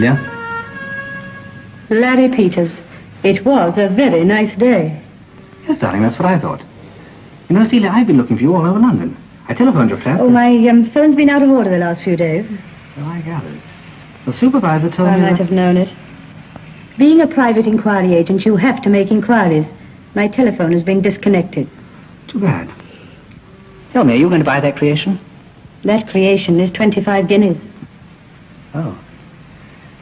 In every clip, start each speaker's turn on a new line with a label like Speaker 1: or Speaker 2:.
Speaker 1: Celia?
Speaker 2: Larry Peters. It was a very nice day.
Speaker 1: Yes, darling, that's what I thought. You know, Celia, I've been looking for you all over London. I telephoned your flat.
Speaker 2: Oh, my phone's been out of order the last few days.
Speaker 1: So I gathered. The supervisor told me
Speaker 2: I might have known it. Being a private inquiry agent, you have to make inquiries. My telephone has been disconnected.
Speaker 1: Too bad. Tell me, are you going to buy that creation?
Speaker 2: That creation is 25 guineas.
Speaker 1: Oh.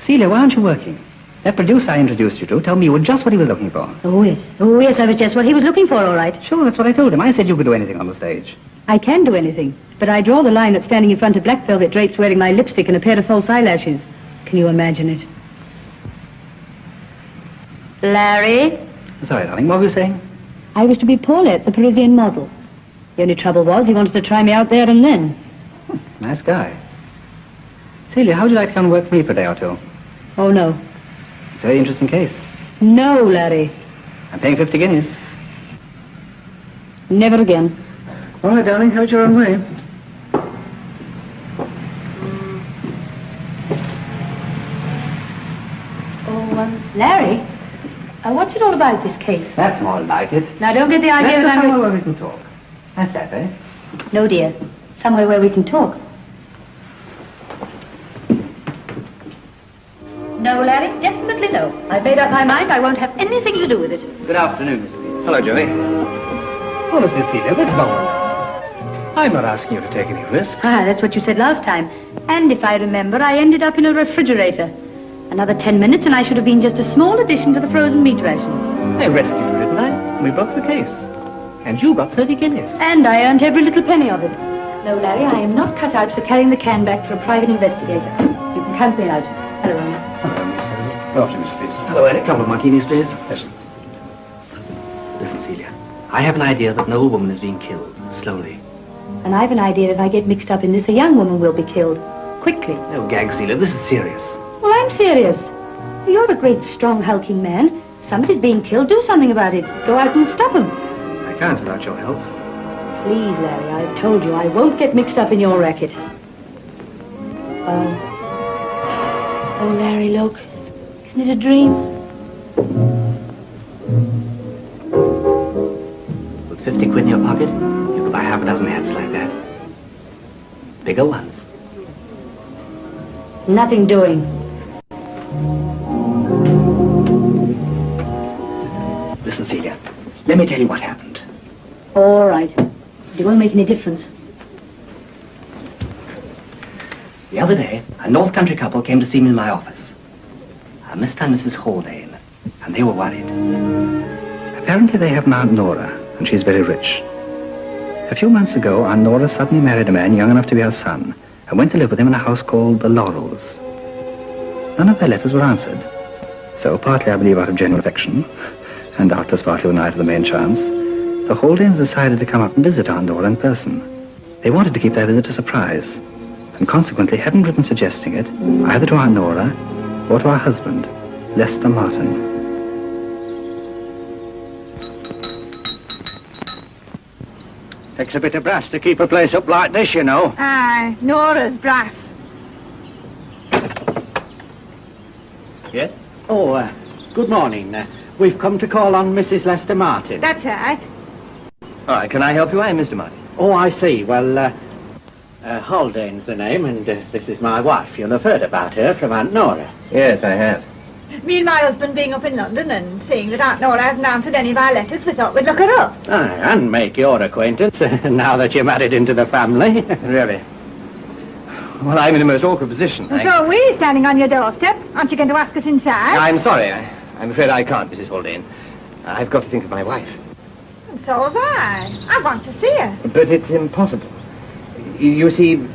Speaker 1: Celia, why aren't you working? That producer I introduced you to told me you were just what he was looking for.
Speaker 2: Oh, yes. Oh, yes, I was just what he was looking for, all right.
Speaker 1: Sure, that's what I told him. I said you could do anything on the stage.
Speaker 2: I can do anything, but I draw the line at standing in front of black velvet drapes wearing my lipstick and a pair of false eyelashes. Can you imagine it? Larry?
Speaker 1: Sorry, darling, what were you saying?
Speaker 2: I was to be Paulette, the Parisian model. The only trouble was he wanted to try me out there and then.
Speaker 1: Nice guy. Celia, how would you like to come and work for me for a day or two?
Speaker 2: Oh, no.
Speaker 1: It's a very interesting case.
Speaker 2: No, Larry.
Speaker 1: I'm paying 50 guineas.
Speaker 2: Never again.
Speaker 1: All right, darling, have it your own way.
Speaker 2: Oh, Larry, what's it all about, this case?
Speaker 1: That's more like it.
Speaker 2: Now, don't get the idea
Speaker 1: Let's
Speaker 2: that
Speaker 1: go somewhere where we can talk. That's that, eh?
Speaker 2: No, dear. Somewhere where we can talk. No, Larry, definitely no. I've made up my mind I won't have anything to do with it.
Speaker 1: Good afternoon, Mr. Peters. Hello, Joey. Honestly, Celia, this is all. I'm not asking you to take any risks.
Speaker 2: Ah, that's what you said last time. And if I remember, I ended up in a refrigerator. Another 10 minutes and I should have been just a small addition to the frozen meat ration.
Speaker 1: I rescued you, didn't I? We broke the case. And you got 30 guineas.
Speaker 2: And I earned every little penny of it. No, Larry, I am not cut out for carrying the can back for a private investigator. You can count me out. Hello, Ronnie.
Speaker 1: Hello, Miss Hazell. Good afternoon, Mr. Peters. Hello, Ed. A couple of martinis, please. Yes. Listen, Celia. I have an idea that an old woman is being killed, slowly.
Speaker 2: And I've an idea that if I get mixed up in this, a young woman will be killed. Quickly.
Speaker 1: No gag, Celia. This is serious.
Speaker 2: Well, I'm serious. You're a great, strong, hulking man. Somebody's being killed. Do something about it. Go out and stop him.
Speaker 1: I can't without your help.
Speaker 2: Please, Larry, I've told you I won't get mixed up in your racket. Oh, Larry, look. Isn't it a dream?
Speaker 1: With 50 quid in your pocket, you could buy half a dozen hats like that. Bigger ones.
Speaker 2: Nothing doing.
Speaker 1: Listen, Celia, let me tell you what happened.
Speaker 2: All right. It won't make any difference.
Speaker 1: The other day, a North Country couple came to see me in my office. Mr. and Mrs. Haldane, and they were worried. Apparently they have an Aunt Nora, and she's very rich. A few months ago, Aunt Nora suddenly married a man young enough to be her son, and went to live with him in a house called the Laurels. None of their letters were answered. So, partly I believe out of genuine affection, and doubtless partly with an eye to the main chance, the Haldanes decided to come up and visit Aunt Nora in person. They wanted to keep their visit a surprise, and consequently hadn't written suggesting it, either to Aunt Nora or to her husband, Lester Martin.
Speaker 3: Takes a bit of brass to keep a place up like this, you know.
Speaker 4: Aye, Nora's brass.
Speaker 3: Yes? Oh, good morning. We've come to call on Mrs. Lester Martin.
Speaker 4: That's right.
Speaker 1: All right, can I help you? I'm Mr. Martin.
Speaker 3: Oh, I see. Well, Haldane's the name, and this is my wife. You'll have heard about her from Aunt Nora.
Speaker 1: Yes, I have.
Speaker 4: Me and my husband being up in London and seeing that Aunt Nora hasn't answered any of our letters, we thought we'd look her up.
Speaker 3: Aye, and make your acquaintance, now that you're married into the family.
Speaker 1: Really? Well, I'm in the most awkward position.
Speaker 4: And so are we, standing on your doorstep. Aren't you going to ask us inside?
Speaker 1: I'm sorry. I'm afraid I can't, Mrs. Haldane. I've got to think of my wife.
Speaker 4: And so have I. I want to see her.
Speaker 1: But it's impossible. You see...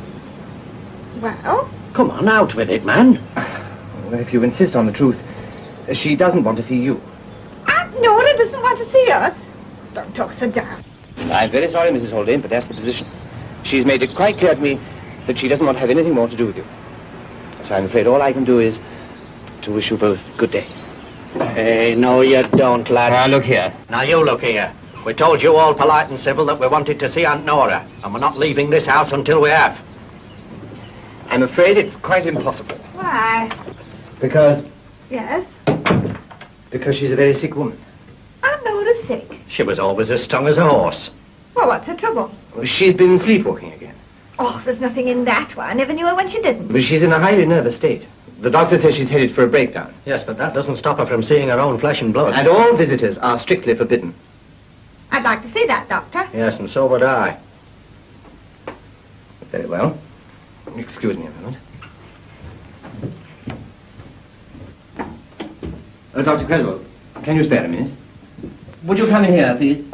Speaker 4: Well?
Speaker 3: Come on, out with it, man.
Speaker 1: Well, if you insist on the truth, she doesn't want to see you.
Speaker 4: Aunt Nora doesn't want to see us? Don't talk so daft.
Speaker 1: I'm very sorry, Mrs. Haldane, but that's the position. She's made it quite clear to me that she doesn't want to have anything more to do with you. So I'm afraid all I can do is to wish you both good day.
Speaker 3: Hey, no, you don't, lad.
Speaker 1: Now, look here.
Speaker 3: Now, you look here. We told you all polite and civil that we wanted to see Aunt Nora, and we're not leaving this house until we have.
Speaker 1: I'm afraid it's quite impossible.
Speaker 4: Why?
Speaker 3: Because
Speaker 4: Yes?
Speaker 3: she's a very sick woman.
Speaker 4: Aunt Nora's sick.
Speaker 3: She was always as strong as a horse.
Speaker 4: Well, what's her trouble?
Speaker 3: She's been sleepwalking again.
Speaker 4: Oh, there's nothing in that one. I never knew her when she didn't.
Speaker 3: But she's in a highly nervous state. The doctor says she's headed for a breakdown.
Speaker 1: Yes, but that doesn't stop her from seeing her own flesh and blood.
Speaker 3: And all visitors are strictly forbidden.
Speaker 4: I'd like to see that, Doctor.
Speaker 1: Yes, and so would I.
Speaker 3: Very well. Excuse me a moment. Dr. Creswell, can you spare a minute?
Speaker 1: Would you come in here, please?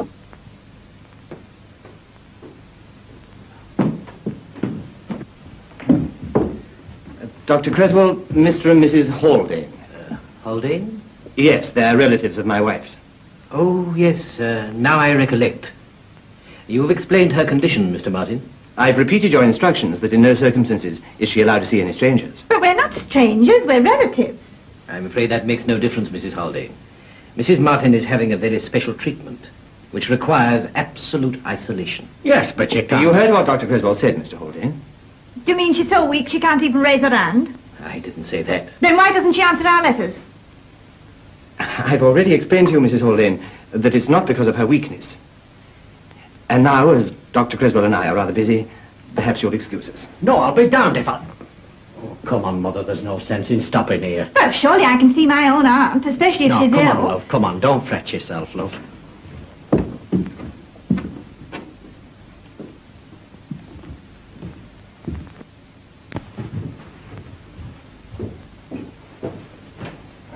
Speaker 3: Dr. Creswell, Mr. and Mrs. Haldane.
Speaker 1: Haldane?
Speaker 3: Yes, they're relatives of my wife's.
Speaker 1: Oh, yes, now I recollect. You've explained her condition, Mr. Martin.
Speaker 3: I've repeated your instructions that in no circumstances is she allowed to see any strangers.
Speaker 4: But we're not strangers, we're relatives.
Speaker 1: I'm afraid that makes no difference, Mrs. Haldane. Mrs. Martin is having a very special treatment, which requires absolute isolation.
Speaker 3: Yes, but you can't. You heard what Dr. Creswell said, Mr. Haldane.
Speaker 4: Do you mean she's so weak she can't even raise her hand?
Speaker 1: I didn't say that.
Speaker 4: Then why doesn't she answer our letters?
Speaker 3: I've already explained to you, Mrs. Haldane, that it's not because of her weakness. And now, as Dr. Creswell and I are rather busy, perhaps you'll excuse us.
Speaker 1: No, I'll be damned if I... Oh, come on, Mother, there's no sense in stopping here.
Speaker 4: Well, surely I can see my own aunt, especially if
Speaker 1: No,
Speaker 4: she's
Speaker 1: come
Speaker 4: ill.
Speaker 1: on, love, come on, don't fret yourself, love.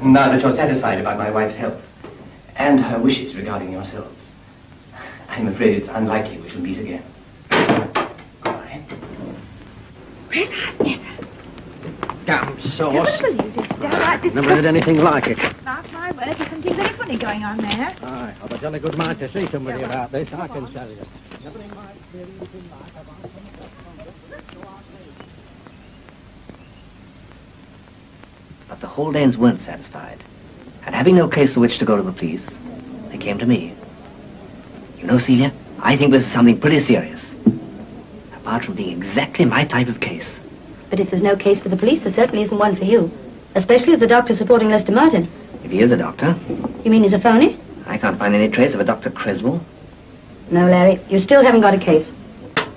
Speaker 3: Now that you're satisfied about my wife's health and her wishes regarding yourselves, I'm afraid it's unlikely we shall meet again. Goodbye.
Speaker 4: Well, I've never.
Speaker 1: Damn sauce.
Speaker 4: Never believed it. Downright
Speaker 1: Never heard anything like it.
Speaker 4: Mark my word, there's something very funny going on there.
Speaker 1: Aye, I've a jolly good mind to see somebody about this, I can tell you.
Speaker 5: But the Haldanes weren't satisfied. And having no case for which to go to the police, they came to me. You know, Celia, I think this is something pretty serious. Apart from being exactly my type of case.
Speaker 2: But if there's no case for the police, there certainly isn't one for you. Especially as the doctor supporting Lester Martin.
Speaker 5: If he is a doctor,
Speaker 2: You mean he's a phony?
Speaker 5: I can't find any trace of a Dr. Creswell.
Speaker 2: No, Larry, you still haven't got a case.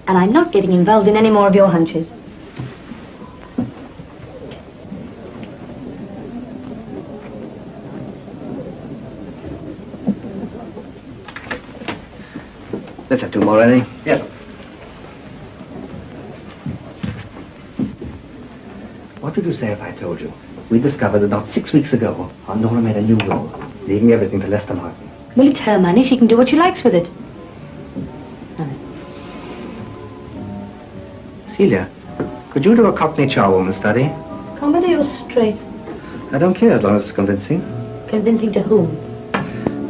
Speaker 2: And I'm not getting involved in any more of your hunches.
Speaker 5: Let's have two more, Eddie.
Speaker 3: Yes.
Speaker 5: What would you say if I told you? We discovered that not 6 weeks ago, Aunt Nora made a new will, leaving everything to Lester Martin.
Speaker 2: Well, it's her money. She can do what she likes with it.
Speaker 5: Celia, could you do a Cockney charwoman study?
Speaker 2: Comedy or straight?
Speaker 5: I don't care as long as it's convincing.
Speaker 2: Convincing to whom?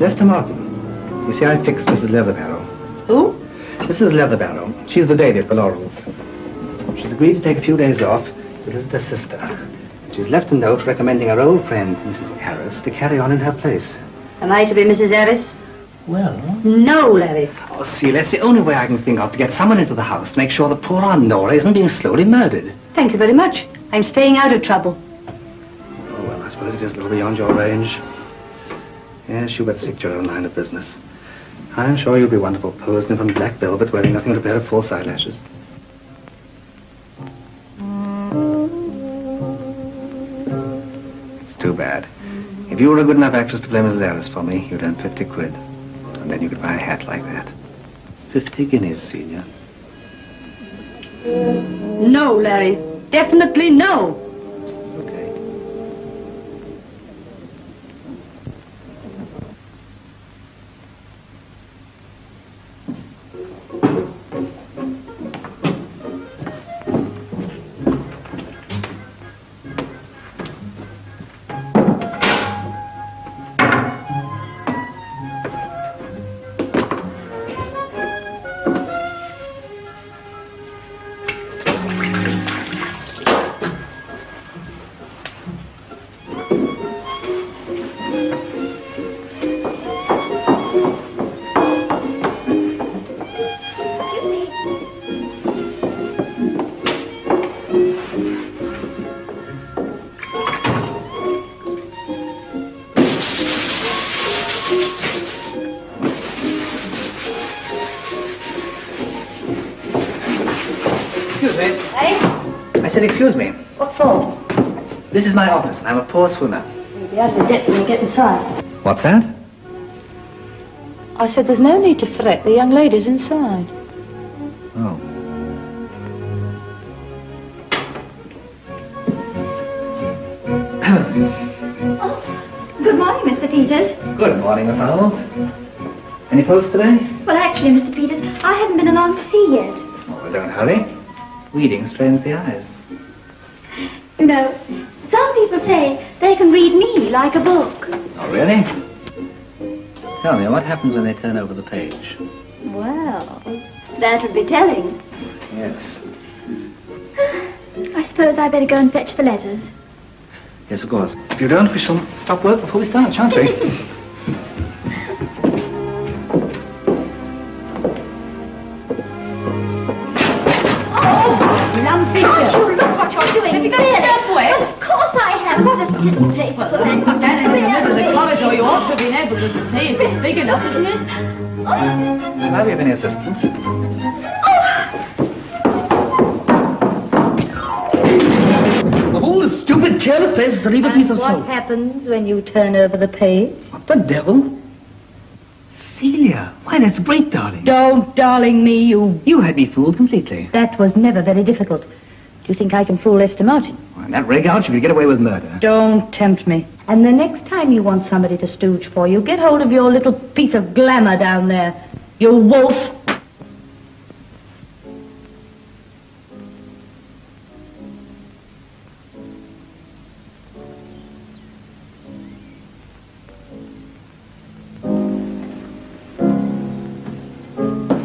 Speaker 5: Lester Martin. You see, I fixed Mrs. Leatherbarrow.
Speaker 2: Who?
Speaker 5: Mrs. Leatherbarrow. She's the lady at the Laurels. She's agreed to take a few days off to visit her sister. She's left a note recommending her old friend, Mrs. Harris, to carry on in her place.
Speaker 2: Am I to be Mrs. Harris?
Speaker 5: Well?
Speaker 2: No, Larry.
Speaker 5: Oh, Celia, that's the only way I can think of to get someone into the house to make sure that poor Aunt Nora isn't being slowly murdered.
Speaker 2: Thank you very much. I'm staying out of trouble.
Speaker 5: Oh, well, I suppose it is a little beyond your range. Yes, you better stick to your own line of business. I'm sure you'll be wonderful posing from black velvet, wearing nothing but a pair of false eyelashes. It's too bad. If you were a good enough actress to play Mrs. Harris for me, you'd earn 50 quid. And then you could buy a hat like that. 50 guineas, Celia.
Speaker 2: No, Larry. Definitely no.
Speaker 5: Okay.
Speaker 1: Excuse me.
Speaker 2: Eh?
Speaker 1: I said excuse me.
Speaker 2: What for?
Speaker 1: This is my office, and I'm a poor swimmer.
Speaker 2: You'll be out of your depth when you get inside.
Speaker 1: What's that?
Speaker 2: I said there's no need to fret. The young lady's inside.
Speaker 1: Oh.
Speaker 6: Good morning, Mr. Peters.
Speaker 1: Good morning, Miss Arnold. Any post today?
Speaker 6: Well, actually, Mr. Peters, I haven't been along to see yet.
Speaker 1: Oh, well, don't hurry. Reading strains the eyes.
Speaker 6: You know, some people say they can read me like a book.
Speaker 1: Oh, really? Tell me, what happens when they turn over the page?
Speaker 6: Well, that would be telling.
Speaker 1: Yes.
Speaker 6: I suppose I better go and fetch the letters.
Speaker 1: Yes, of course. If you don't, we shall stop work before we start, shan't we?
Speaker 2: Nancy,
Speaker 6: Can't you look what you're doing?
Speaker 2: Have you got a step wet?
Speaker 6: Well, of course I have. What a silly place to put that.
Speaker 2: Standing in the middle of the corridor, you ought to have been able to see if it's big enough, isn't it?
Speaker 1: Can I be of any assistance? Of all the stupid, careless places to leave a piece of
Speaker 2: What
Speaker 1: soap.
Speaker 2: happens when you turn over the page?
Speaker 1: What the devil? Celia, why, that's great, darling.
Speaker 2: Don't darling me, you.
Speaker 1: You had me fooled completely.
Speaker 2: That was never very difficult. Do you think I can fool Esther Martin?
Speaker 1: Well, in that rig out, you could get away with murder.
Speaker 2: Don't tempt me. And the next time you want somebody to stooge for you, get hold of your little piece of glamour down there. You wolf.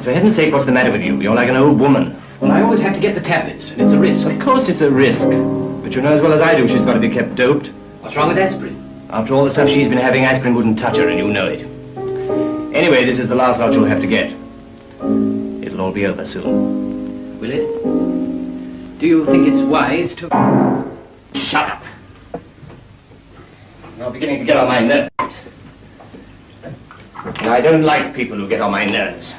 Speaker 3: For heaven's sake, what's the matter with you? You're like an old woman.
Speaker 5: Well, I always have to get the tablets, and it's a risk.
Speaker 3: Of course it's a risk. But you know as well as I do she's got to be kept doped.
Speaker 5: What's wrong with aspirin?
Speaker 3: After all the stuff she's been having, aspirin wouldn't touch her, and you know it. Anyway, this is the last lot you'll have to get. It'll all be over soon.
Speaker 5: Will it? Do you think it's wise to...
Speaker 3: Shut up. You're beginning to get on my nerves. And I don't like people who get on my nerves.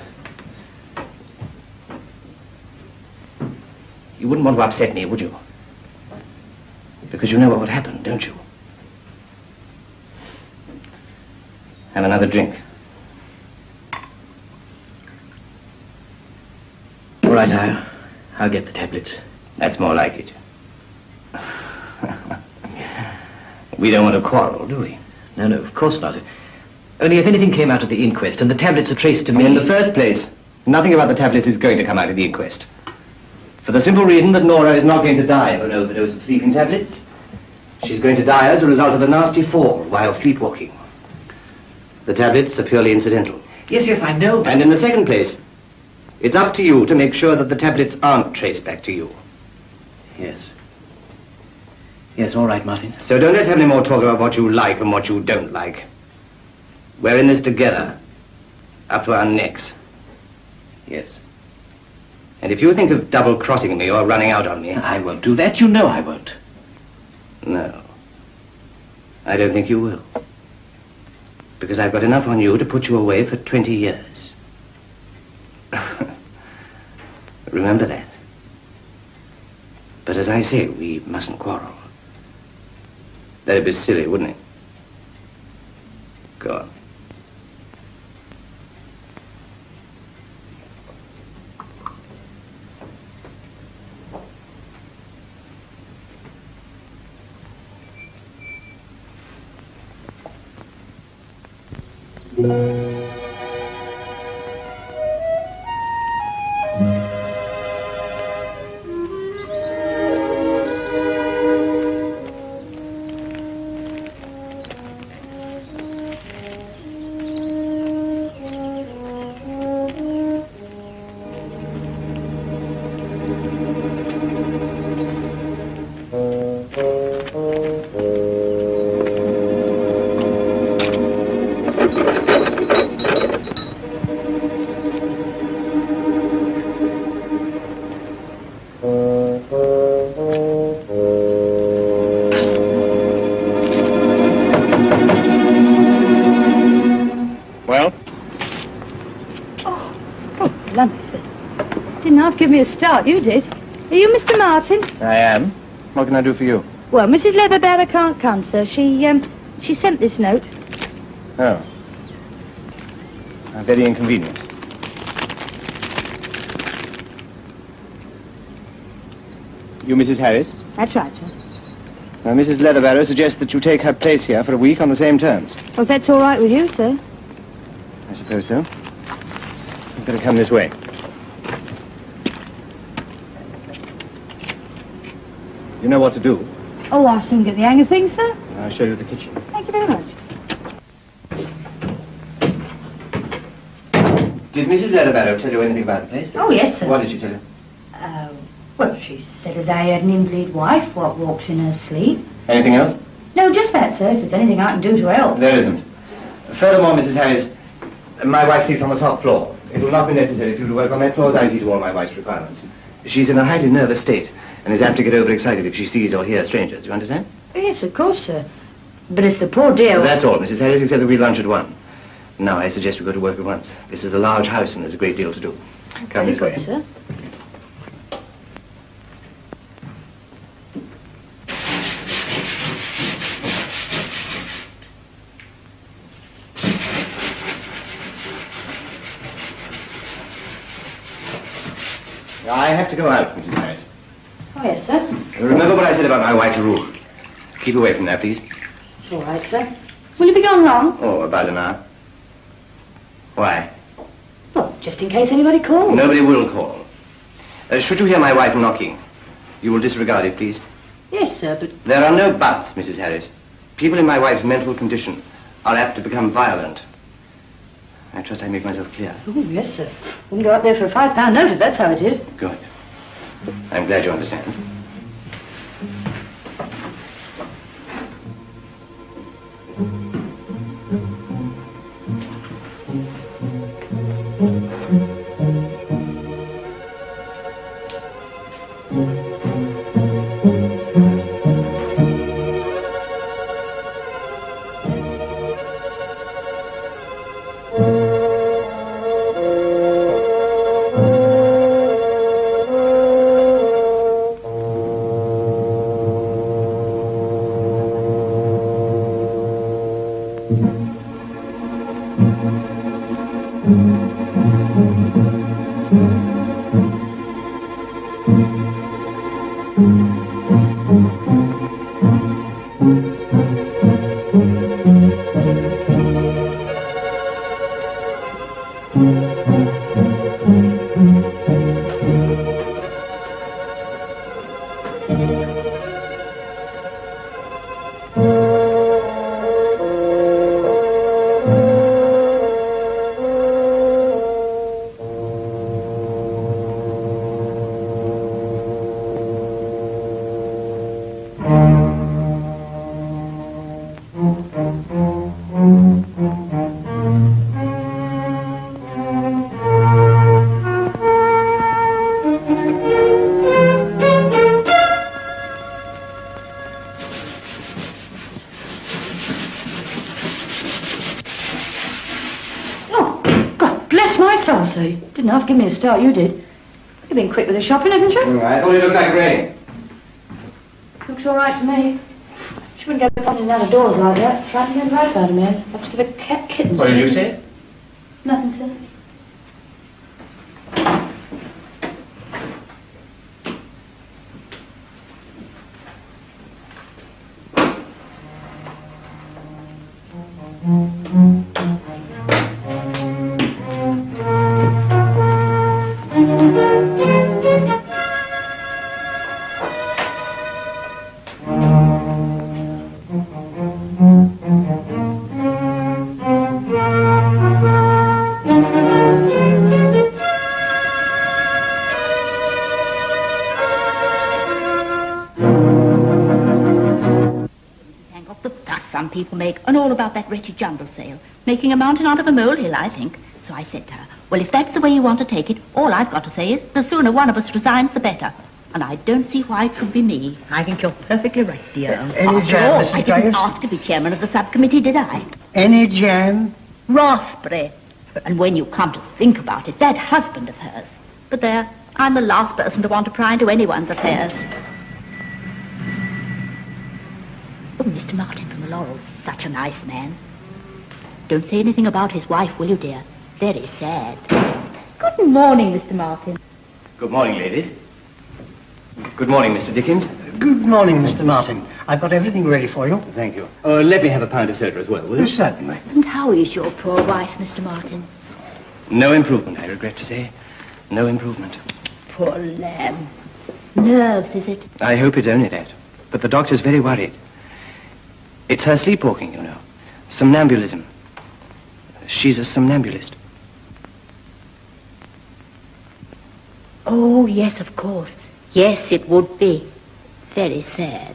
Speaker 3: You wouldn't want to upset me, would you? Because you know what would happen, don't you? Have another drink.
Speaker 5: All right, I'll get the tablets.
Speaker 3: That's more like it. We don't want to quarrel, do we?
Speaker 5: No, of course not. Only if anything came out of the inquest and the tablets are traced to me...
Speaker 3: In the first place, nothing about the tablets is going to come out of the inquest. For the simple reason that Nora is not going to die of an overdose of sleeping tablets. She's going to die as a result of a nasty fall while sleepwalking. The tablets are purely incidental.
Speaker 5: Yes, I know, but...
Speaker 3: And in the second place, it's up to you to make sure that the tablets aren't traced back to you.
Speaker 5: Yes. Yes, all right, Martin.
Speaker 3: So don't let's have any more talk about what you like and what you don't like. We're in this together, up to our necks.
Speaker 5: Yes.
Speaker 3: And if you think of double-crossing me or running out on me...
Speaker 5: I won't do that. You know I won't.
Speaker 3: No. I don't think you will. Because I've got enough on you to put you away for 20 years. Remember that. But as I say, we mustn't quarrel. That'd be silly, wouldn't it? Go on.
Speaker 2: blimey, sir. Didn't half give me a start, you did. Are you Mr. Martin?
Speaker 3: I am. What can I do for you?
Speaker 2: Well, Mrs. Leatherbarrow can't come, sir. She sent this note.
Speaker 3: Oh. Very inconvenient. You Mrs. Harris?
Speaker 2: That's right, sir.
Speaker 3: Mrs. Leatherbarrow suggests that you take her place here for a week on the same terms.
Speaker 2: Well, if that's all right with you, sir.
Speaker 3: I suppose so. You'd better come this way. You know what to do.
Speaker 2: Oh, I'll soon get the hang of things, sir.
Speaker 3: I'll show you the kitchen.
Speaker 2: Thank you very much.
Speaker 3: Did Mrs. Leatherbarrow tell you anything about the place?
Speaker 2: Oh, yes, sir.
Speaker 3: What did she tell you?
Speaker 2: Well, she said as I had an invalid wife what walks in her sleep.
Speaker 3: Anything else?
Speaker 2: No, just that, sir. If there's anything I can do to help.
Speaker 3: There isn't. Furthermore, Mrs. Harris, my wife sleeps on the top floor. It will not be necessary for you to work on that floor, as I see to all my wife's requirements. She's in a highly nervous state and is apt to get overexcited if she sees or hears strangers. You understand?
Speaker 2: Yes, of course, sir. But if the poor dear...
Speaker 3: That's all, Mrs. Harris, except that we lunch at 1. Now, I suggest we go to work at once. This is a large house and there's a great deal to do. Come this way.
Speaker 2: Sir.
Speaker 3: I have to go out, Mrs. Harris.
Speaker 2: Oh, yes, sir.
Speaker 3: Remember what I said about my wife's room. Keep away from there, please.
Speaker 2: All right, sir. Will you be gone long?
Speaker 3: Oh, about an hour. Why?
Speaker 2: Well, just in case anybody calls.
Speaker 3: Nobody will call. Should you hear my wife knocking, you will disregard it, please.
Speaker 2: Yes, sir, but...
Speaker 3: There are no buts, Mrs. Harris. People in my wife's mental condition are apt to become violent. I trust I make myself clear.
Speaker 2: Oh, yes, sir. We can go up there for a £5 note if that's how it is.
Speaker 3: Good. I'm glad you understand.
Speaker 2: Didn't half give me a start, you did. You've been quick with the shopping, haven't you?
Speaker 3: I thought it looked like rain.
Speaker 2: Looks all right to me. She wouldn't go popping out of doors like that. Frightened the life out of me. I'd have to give a cat kittens.
Speaker 3: What did you say?
Speaker 2: Nothing, sir.
Speaker 7: And all about that wretched jumble sale. Making a mountain out of a molehill, I think. So I said to her, well, if that's the way you want to take it, all I've got to say is, the sooner one of us resigns, the better. And I don't see why it should be me.
Speaker 8: I think you're perfectly right, dear.
Speaker 7: Any jam, Mrs. I didn't ask to be chairman of the subcommittee, did I?
Speaker 8: Any jam?
Speaker 7: Raspberry. And when you come to think about it, that husband of hers. But there, I'm the last person to want to pry into anyone's affairs. Oh, Mr. Martin from the Laurels, such a nice man. Don't say anything about his wife, will you, dear? Very sad. Good morning, Mr. Martin.
Speaker 3: Good morning, ladies. Good morning, Mr. Dickens.
Speaker 9: Good morning, Mr. Martin. I've got everything ready for you.
Speaker 3: Thank you. Let me have a pound of soda as well, will you?
Speaker 9: Certainly.
Speaker 7: And how is your poor wife, Mr. Martin?
Speaker 3: No improvement, I regret to say. No improvement.
Speaker 7: Poor lamb. Nerves, is it?
Speaker 3: I hope it's only that. But the doctor's very worried. It's her sleepwalking, you know. Somnambulism. She's a somnambulist.
Speaker 7: Oh, yes, of course. Yes, it would be. Very sad.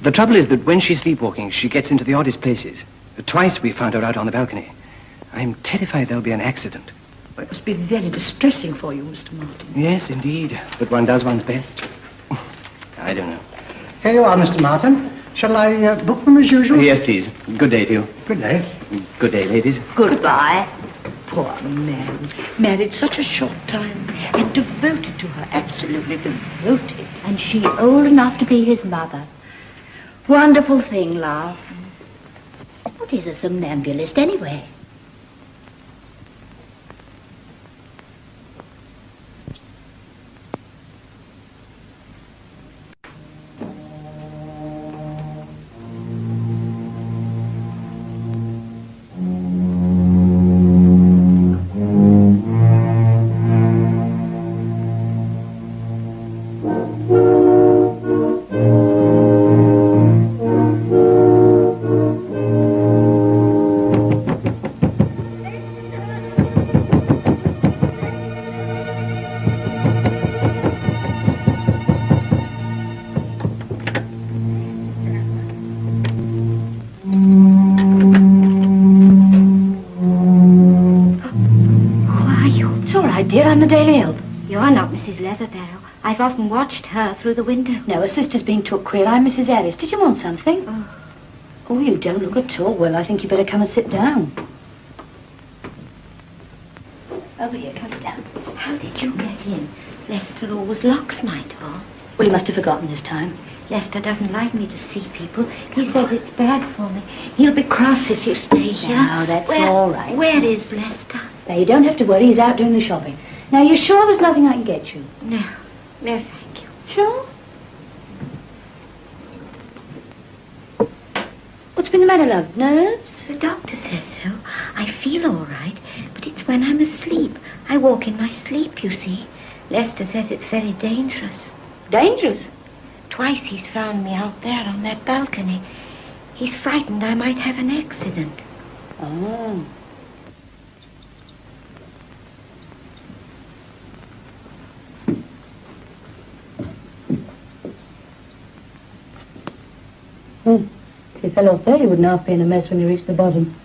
Speaker 3: The trouble is that when she's sleepwalking, she gets into the oddest places. Twice we found her out on the balcony. I'm terrified there'll be an accident.
Speaker 8: Well, it must be very distressing for you, Mr. Martin.
Speaker 3: Yes, indeed. But one does one's best. I don't know.
Speaker 9: Here you are, Mr. Martin. Shall I book them as usual?
Speaker 3: Yes, please. Good day to you.
Speaker 9: Good day.
Speaker 3: Good day, ladies.
Speaker 8: Goodbye. Poor man. Married such a short time. And devoted to her. Absolutely devoted.
Speaker 7: And she old enough to be his mother. Wonderful thing, love. What is a somnambulist, anyway?
Speaker 2: I'm the Daily Help.
Speaker 6: You're not Mrs. Leatherbarrow. I've often watched her through the window.
Speaker 2: No, her sister's been took queer. I'm Mrs. Ellis. Did you want something? Oh, you don't look at all well. I think you better come and sit down. Over here, come down.
Speaker 6: How did you get in? Lester always locks my door.
Speaker 2: Well, you must have forgotten this time.
Speaker 6: Lester doesn't like me to see people. He says it's bad for me. He'll be cross if you stay here.
Speaker 2: No, that's all right.
Speaker 6: Where is Lester?
Speaker 2: Now, you don't have to worry. He's out doing the shopping. Now, you're sure there's nothing I can get you?
Speaker 6: No. No, thank you.
Speaker 2: Sure? What's been the matter, love? Nerves?
Speaker 6: The doctor says so. I feel all right, but it's when I'm asleep. I walk in my sleep, you see. Lester says it's very dangerous.
Speaker 2: Dangerous?
Speaker 6: Twice he's found me out there on that balcony. He's frightened I might have an accident.
Speaker 2: Oh. If he fell off there, he wouldn't half be in a mess when he reached the bottom.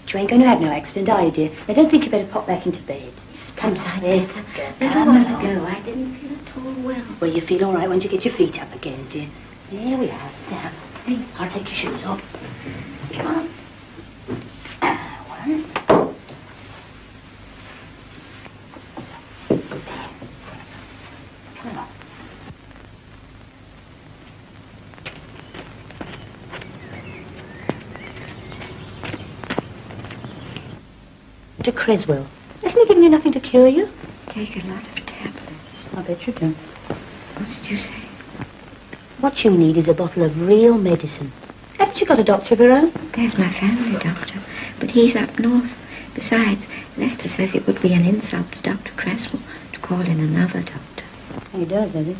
Speaker 2: You ain't going to have no accident, are you, dear? I don't think you better pop back into bed.
Speaker 6: Yes, perhaps I
Speaker 2: Yes,
Speaker 6: better. A little while ago, I didn't feel at all well.
Speaker 2: Well, you feel all right once you get your feet up again, dear. There we are, sit down. Hey, I'll take your shoes off. Come on. One. Come on. Dr. Creswell, hasn't he given you nothing to cure you?
Speaker 6: Take a lot of tablets.
Speaker 2: I bet you do.
Speaker 6: What did you say?
Speaker 2: What you need is a bottle of real medicine. Haven't you got a doctor of your own?
Speaker 6: There's my family doctor, but he's up north. Besides, Lester says it would be an insult to Dr. Creswell to call in another doctor.
Speaker 2: He does, does he?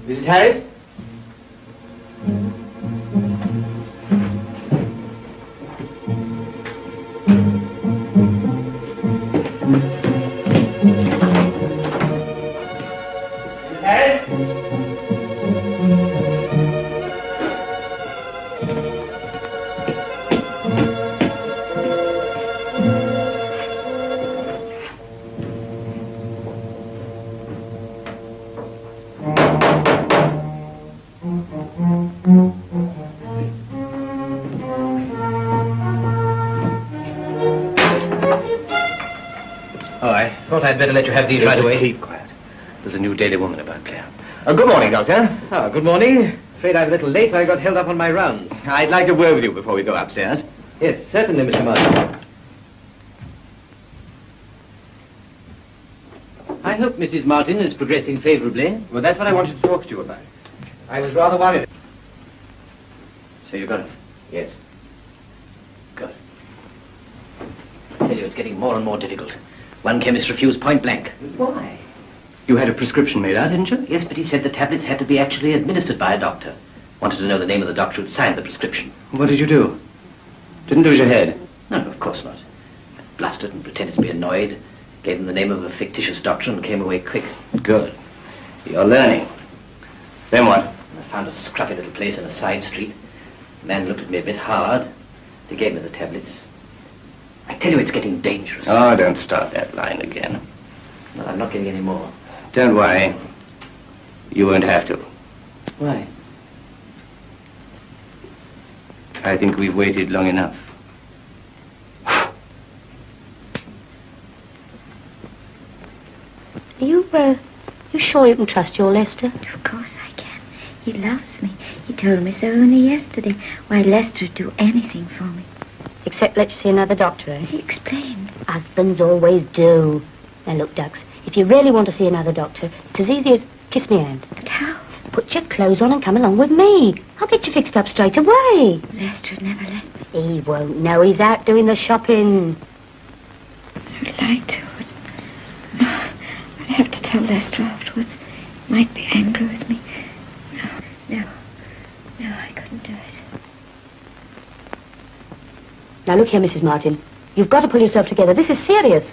Speaker 3: Mrs. Harris? Thought I'd better let you have these right away.
Speaker 1: Keep quiet. There's a new Daily Woman about, Claire. Good morning, Doctor.
Speaker 3: Oh, good morning. Afraid I'm a little late. I got held up on my rounds.
Speaker 1: I'd like a word with you before we go upstairs.
Speaker 3: Yes, certainly, Mr. Martin. I hope Mrs. Martin is progressing favorably.
Speaker 1: Well, that's what I wanted to talk to you about.
Speaker 3: I was rather worried.
Speaker 1: So you got it?
Speaker 3: Yes. Good. I tell you, it's getting more and more difficult. One chemist refused point blank.
Speaker 1: Why? You had a prescription made out, didn't you?
Speaker 3: Yes, but he said the tablets had to be actually administered by a doctor. Wanted to know the name of the doctor who'd signed the prescription.
Speaker 1: What did you do? Didn't lose your head?
Speaker 3: No, of course not. I blustered and pretended to be annoyed, gave him the name of a fictitious doctor and came away quick.
Speaker 1: Good. You're learning. Then what?
Speaker 3: I found a scruffy little place in a side street. The man looked at me a bit hard. They gave me the tablets. I tell you, it's getting dangerous.
Speaker 1: Oh, don't start that line again.
Speaker 3: No, I'm not getting any more.
Speaker 1: Don't worry. You won't have to.
Speaker 3: Why?
Speaker 1: I think we've waited long enough.
Speaker 6: You sure you can trust your Lester? Of course I can. He loves me. He told me so only yesterday. Why, Lester would do anything for me.
Speaker 2: Except let you see another doctor, eh?
Speaker 6: He explained.
Speaker 2: Husbands always do. Now look, Ducks, if you really want to see another doctor, it's as easy as kiss me hand.
Speaker 6: But how?
Speaker 2: Put your clothes on and come along with me. I'll get you fixed up straight away.
Speaker 6: Lester would never let me.
Speaker 2: He won't know. He's out doing the shopping.
Speaker 6: I'd like to, but I'd have to tell Lester afterwards. He might be angry with me. No, I couldn't do it.
Speaker 2: Now look here, Mrs. Martin. You've got to pull yourself together. This is serious.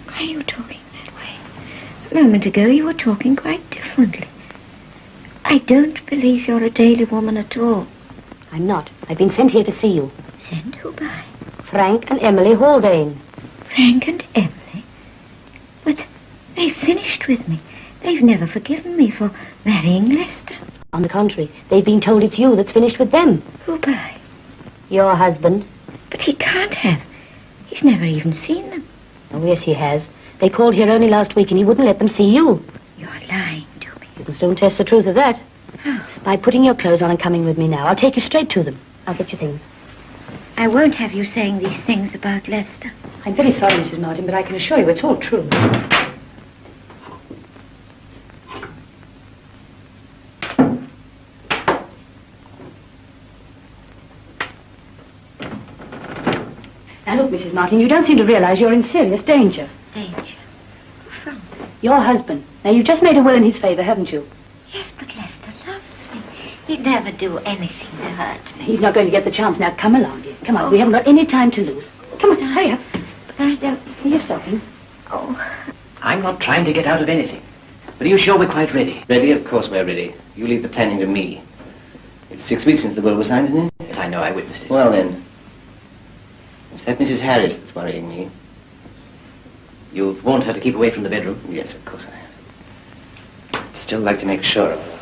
Speaker 6: Why are you talking that way? A moment ago you were talking quite differently. I don't believe you're a Daily Woman at all.
Speaker 2: I'm not. I've been sent here to see you.
Speaker 6: Sent who by?
Speaker 2: Frank and Emily Haldane.
Speaker 6: Frank and Emily? But they finished with me. They've never forgiven me for marrying Lester.
Speaker 2: On the contrary, they've been told it's you that's finished with them.
Speaker 6: Who by?
Speaker 2: Your husband.
Speaker 6: But he can't have. He's never even seen them.
Speaker 2: Oh, yes, he has. They called here only last week and he wouldn't let them see you.
Speaker 6: You're lying to me.
Speaker 2: You can soon test the truth of that.
Speaker 6: How?
Speaker 2: By putting your clothes on and coming with me now. I'll take you straight to them. I'll get your things.
Speaker 6: I won't have you saying these things about Lester.
Speaker 2: I'm very sorry, Mrs. Martin, but I can assure you it's all true. Now look, Mrs. Martin, you don't seem to realize you're in serious danger.
Speaker 6: Danger? Who from?
Speaker 2: Your husband. Now, you've just made a will in his favor, haven't you?
Speaker 6: Yes, but Lester loves me. He'd never do anything to hurt me.
Speaker 2: He's not going to get the chance. Now, come along, dear. Come on, we haven't got any time to lose. Come on, hurry up.
Speaker 6: But I don't...
Speaker 2: Your stockings.
Speaker 6: Oh.
Speaker 3: I'm not trying to get out of anything. But are you sure we're quite ready?
Speaker 1: Ready? Of course we're ready. You leave the planning to me. It's 6 weeks since the will was signed, isn't it?
Speaker 3: Yes, I know. I witnessed it.
Speaker 1: Well, then. It's that Mrs. Harris that's worrying me.
Speaker 3: You've warned her to keep away from the bedroom?
Speaker 1: Yes, of course I have. Still like to make sure of her.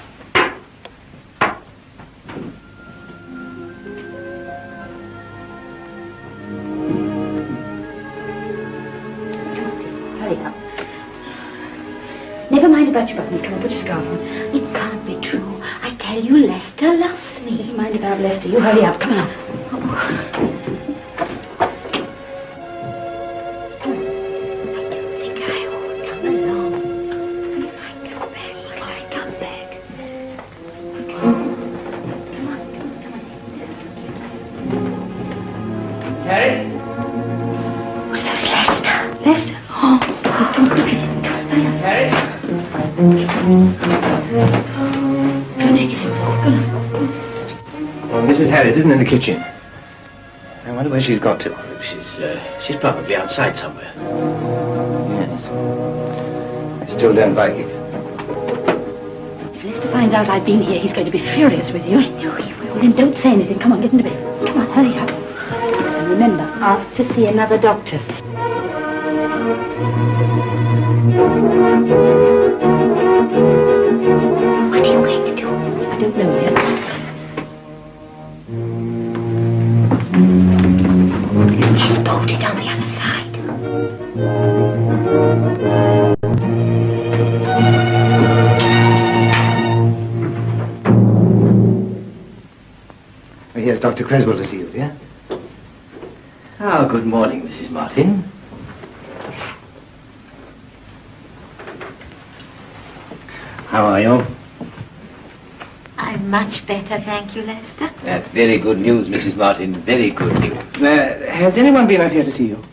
Speaker 2: Hurry up. Never mind about your buttons. Come on, put your scarf on.
Speaker 6: It can't be true. I tell you, Lester loves me.
Speaker 2: Never mind about Lester. You hurry up. Come on.
Speaker 6: Oh.
Speaker 1: Mrs. Harris isn't in the kitchen. I wonder where she's got to.
Speaker 3: She's probably outside somewhere.
Speaker 1: Yes. I still don't like it.
Speaker 2: If Lester finds out I've been here, he's going to be furious with you.
Speaker 6: I know he will.
Speaker 2: Well, then don't say anything. Come on, get into bed. Come on, hurry up. And remember, ask to see another doctor.
Speaker 6: What are you going to do?
Speaker 2: I don't know yet.
Speaker 6: She's bolted. it on the other side.
Speaker 3: Here's Dr. Creswell to see you, dear.
Speaker 5: Oh, good morning, Mrs. Martin.
Speaker 3: How are you?
Speaker 6: I'm much better, thank you, Lester.
Speaker 5: That's very good news, Mrs. Martin. Very good news.
Speaker 3: Has anyone been up here to see you?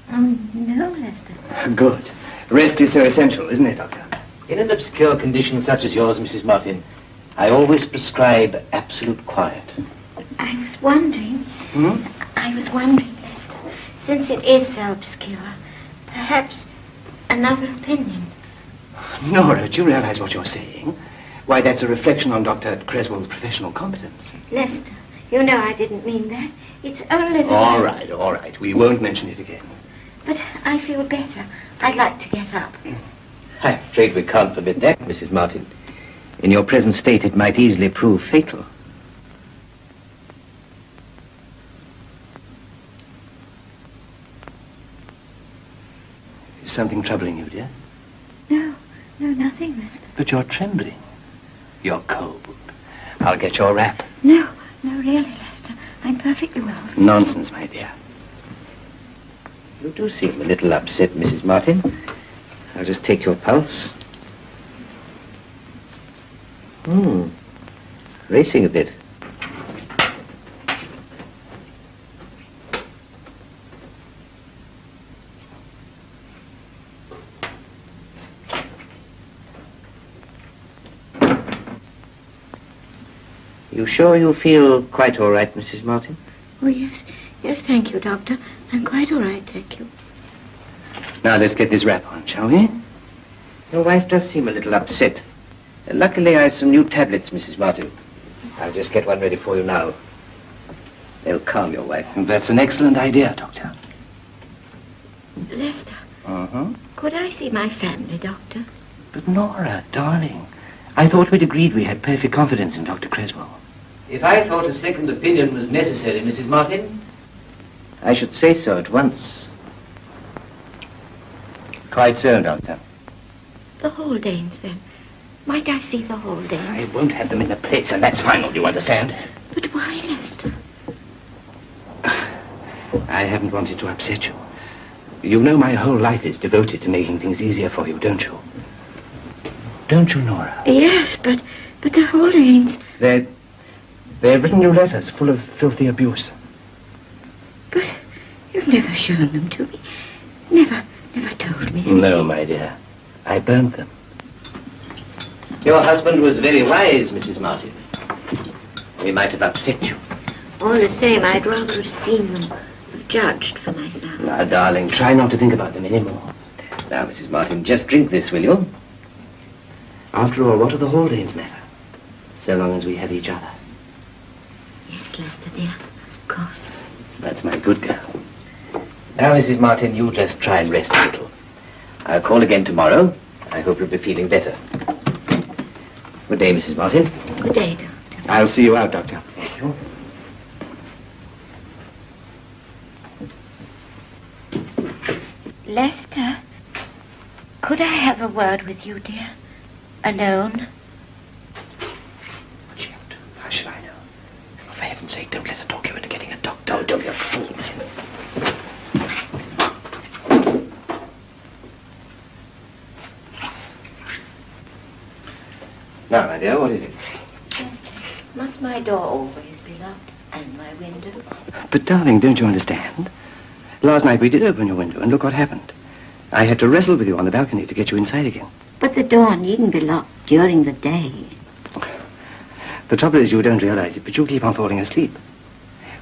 Speaker 6: No, Lester.
Speaker 3: Good. Rest is so essential, isn't it, Doctor?
Speaker 5: In an obscure condition such as yours, Mrs. Martin, I always prescribe absolute quiet.
Speaker 6: I was wondering, Lester, since it is so obscure, perhaps another opinion.
Speaker 3: Nora, do you realize what you're saying? Why, that's a reflection on Dr. Creswell's professional competence.
Speaker 6: Lester, you know I didn't mean that. It's only that...
Speaker 3: All right. We won't mention it again.
Speaker 6: But I feel better. I'd like to get up.
Speaker 5: I'm afraid we can't permit that, Mrs. Martin. In your present state, it might easily prove fatal.
Speaker 3: Is something troubling you, dear?
Speaker 6: No, nothing, Lester.
Speaker 3: But you're trembling. You're cold. I'll get your wrap.
Speaker 6: No, really, Lester. I'm perfectly well.
Speaker 3: Nonsense, my dear.
Speaker 5: You do seem a little upset, Mrs. Martin. I'll just take your pulse. Racing a bit. You sure you feel quite all right, Mrs. Martin?
Speaker 6: Oh, yes, thank you, Doctor. I'm quite all right, thank you.
Speaker 3: Now, let's get this wrap on, shall we?
Speaker 5: Your wife does seem a little upset. Luckily, I have some new tablets, Mrs. Martin. I'll just get one ready for you now. They'll calm your wife.
Speaker 3: That's an excellent idea, Doctor.
Speaker 6: Lester.
Speaker 3: Uh-huh.
Speaker 6: Could I see my family, Doctor?
Speaker 3: But Nora, darling, I thought we'd agreed we had perfect confidence in Dr. Creswell.
Speaker 5: If I thought a second opinion was necessary, Mrs. Martin, I should say so at once.
Speaker 3: Quite so, Doctor.
Speaker 6: The Haldanes, then. Might I see the Haldanes?
Speaker 3: I won't have them in the place, and that's final, you understand?
Speaker 6: But why, Lester?
Speaker 3: I haven't wanted to upset you. You know my whole life is devoted to making things easier for you, don't you? Don't you, Nora?
Speaker 6: Yes, but the Haldanes...
Speaker 3: They've written you letters full of filthy abuse.
Speaker 6: But you've never shown them to me. Never told me anything.
Speaker 3: No, my dear. I burned them.
Speaker 5: Your husband was very wise, Mrs. Martin. We might have upset you.
Speaker 6: All the same, I'd rather have seen them, have judged for myself.
Speaker 3: Now, darling, try not to think about them anymore.
Speaker 5: Now, Mrs. Martin, just drink this, will you?
Speaker 3: After all, what do the Haldanes matter? So long as we have each other.
Speaker 6: Yes, Lester, dear, of course.
Speaker 3: That's my good girl.
Speaker 5: Now, Mrs. Martin, you just try and rest a little. I'll call again tomorrow. I hope you'll be feeling better. Good day, Mrs. Martin.
Speaker 6: Good day, Doctor.
Speaker 3: I'll see you out, Doctor.
Speaker 5: Thank you.
Speaker 6: Lester, could I have a word with you, dear? Alone?
Speaker 3: What's she up to? How should I know? For heaven's sake, don't let her talk you into getting a doctor. Oh, don't be a fool, Miss. Now, my dear, what is it?
Speaker 6: Lester, must my door always be locked and my window?
Speaker 3: But, darling, don't you understand? Last night we did open your window, and look what happened. I had to wrestle with you on the balcony to get you inside again.
Speaker 6: But the door needn't be locked during the day.
Speaker 3: The trouble is you don't realize it, but you keep on falling asleep.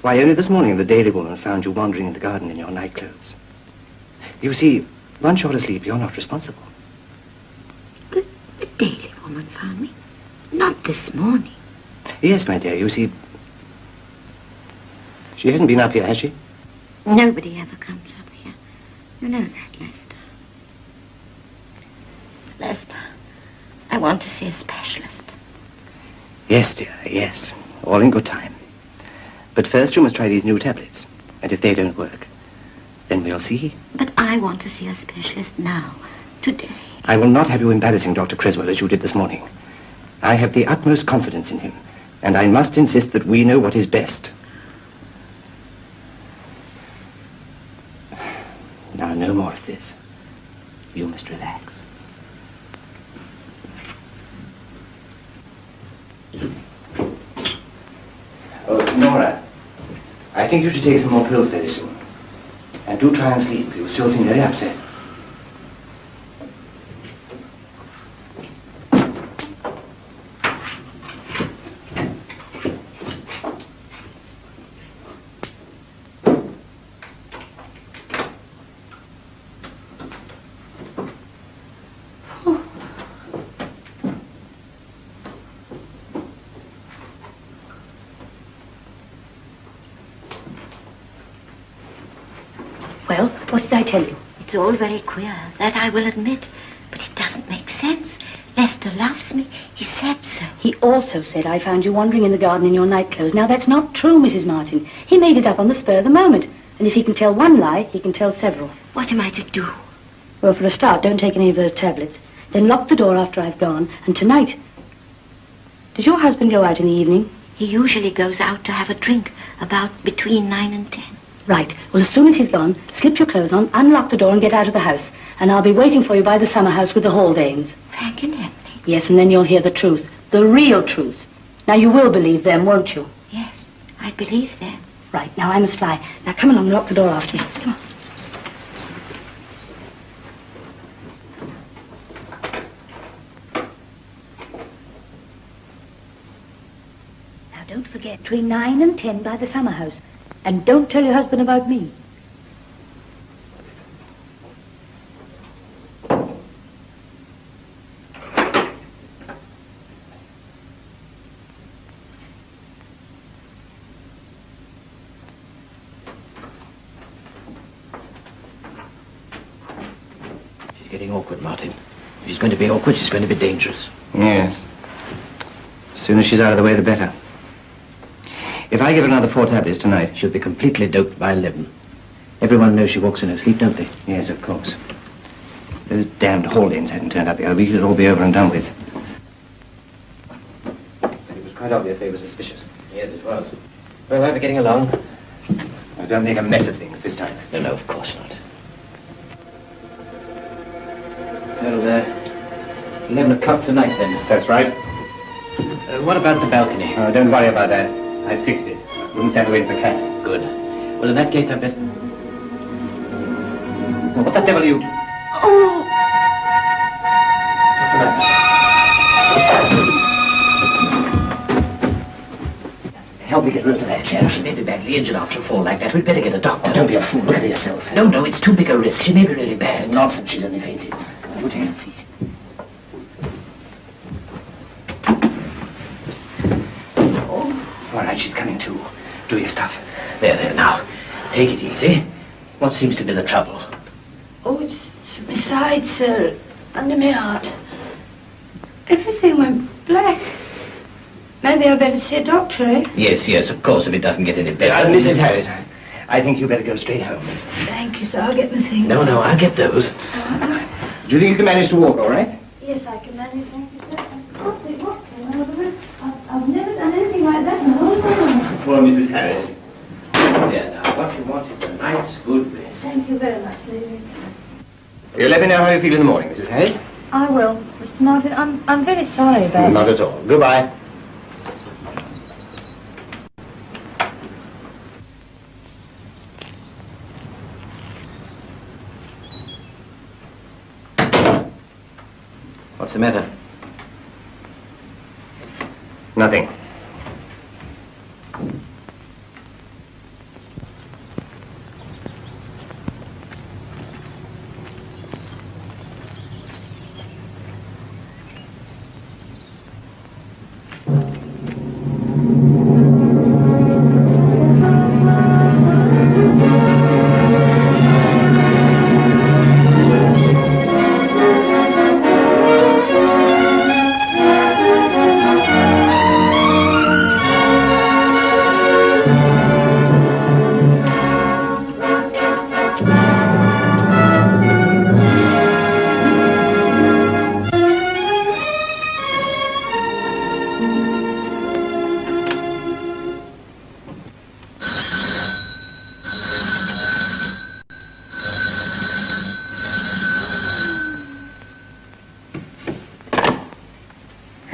Speaker 3: Why, only this morning the Daily Woman found you wandering in the garden in your nightclothes. You see, once you're asleep, you're not responsible.
Speaker 6: The Daily Woman found me? Not this morning.
Speaker 3: Yes, my dear, you see... She hasn't been up here, has she?
Speaker 6: Nobody ever comes up here. You know that, Lester. Lester, I want to see a specialist.
Speaker 3: Yes, dear, yes. All in good time. But first you must try these new tablets. And if they don't work, Then we'll see.
Speaker 6: But I want to see a specialist now, today.
Speaker 3: I will not have you embarrassing Dr. Creswell as you did this morning. I have the utmost confidence in him, and I must insist that we know what is best. Now, no more of this. You must relax. Oh, Nora, I think you should take some more pills very soon. And do try and sleep. You still seem very upset.
Speaker 2: Well, what did I tell you?
Speaker 6: It's all very queer, that I will admit. But it doesn't make sense. Lester loves me. He said so.
Speaker 2: He also said I found you wandering in the garden in your nightclothes. Now, that's not true, Mrs. Martin. He made it up on the spur of the moment. And if he can tell one lie, he can tell several.
Speaker 6: What am I to do?
Speaker 2: Well, for a start, don't take any of those tablets. Then lock the door after I've gone. And tonight... Does your husband go out in the evening?
Speaker 6: He usually goes out to have a drink about between 9 and 10.
Speaker 2: Right. Well, as soon as he's gone, slip your clothes on, unlock the door and get out of the house. And I'll be waiting for you by the summer house with the Haldanes.
Speaker 6: Frank and Emily?
Speaker 2: Yes, and then you'll hear the truth. The real truth. Now, you will believe them, won't you?
Speaker 6: Yes, I believe them.
Speaker 2: Right. Now, I must fly. Now, come along and lock the door after me. Come on. Now, don't forget, between 9 and 10 by the summer house. And don't tell your husband about me.
Speaker 5: She's getting awkward, Martin. If she's going to be awkward, she's going to be dangerous.
Speaker 3: Yes. As soon as she's out of the way, the better. If I give her another 4 tablets tonight...
Speaker 5: She'll be completely doped by 11. Everyone knows she walks in her sleep, don't they?
Speaker 3: Yes, of course. Those damned Haldanes hadn't turned up the other week, it'd all be over and done with. But it was quite obvious they were suspicious.
Speaker 5: Yes, it was. Well, are we getting along?
Speaker 3: Now, don't make a mess of things this time.
Speaker 5: No, of course not. Well, 11 o'clock tonight, then.
Speaker 3: That's right.
Speaker 5: What about the balcony?
Speaker 3: Oh, don't worry about that. I fixed it. Wouldn't stand to wait for the cat.
Speaker 5: Good. Well, in that case, I bet...
Speaker 3: Well, what the devil are you...
Speaker 6: Oh!
Speaker 3: What's the matter? Help me get rid of that chair.
Speaker 5: She may be badly injured after a fall like that. We'd better get a doctor.
Speaker 3: Oh, don't be a fool. Look at it yourself.
Speaker 5: No, it's too big a risk. She may be really bad.
Speaker 3: Nonsense. She's only fainted. You take her feet. All right, she's coming to. Do your stuff.
Speaker 5: There, now. Take it easy. What seems to be the trouble?
Speaker 2: Oh, it's beside, sir. Under my heart. Everything went black. Maybe I better see a doctor, eh?
Speaker 5: Yes, of course, if it doesn't get any better.
Speaker 3: Mrs. Harris, I think you better go straight home.
Speaker 2: Thank you, sir. I'll get my things.
Speaker 5: No, I'll get those.
Speaker 3: Do you think you can manage to walk all right?
Speaker 2: Yes, I can manage. Thank you, sir. I've never done anything like that in a whole life.
Speaker 3: Poor Mrs. Harris.
Speaker 5: There, now, what you want is a nice, good rest.
Speaker 2: Thank you very much, lady.
Speaker 3: You let me know how you feel in the morning, Mrs. Harris.
Speaker 2: I will. Mr. Martin, I'm very sorry about it.
Speaker 3: Not at all. Goodbye.
Speaker 5: What's the matter?
Speaker 3: Nothing.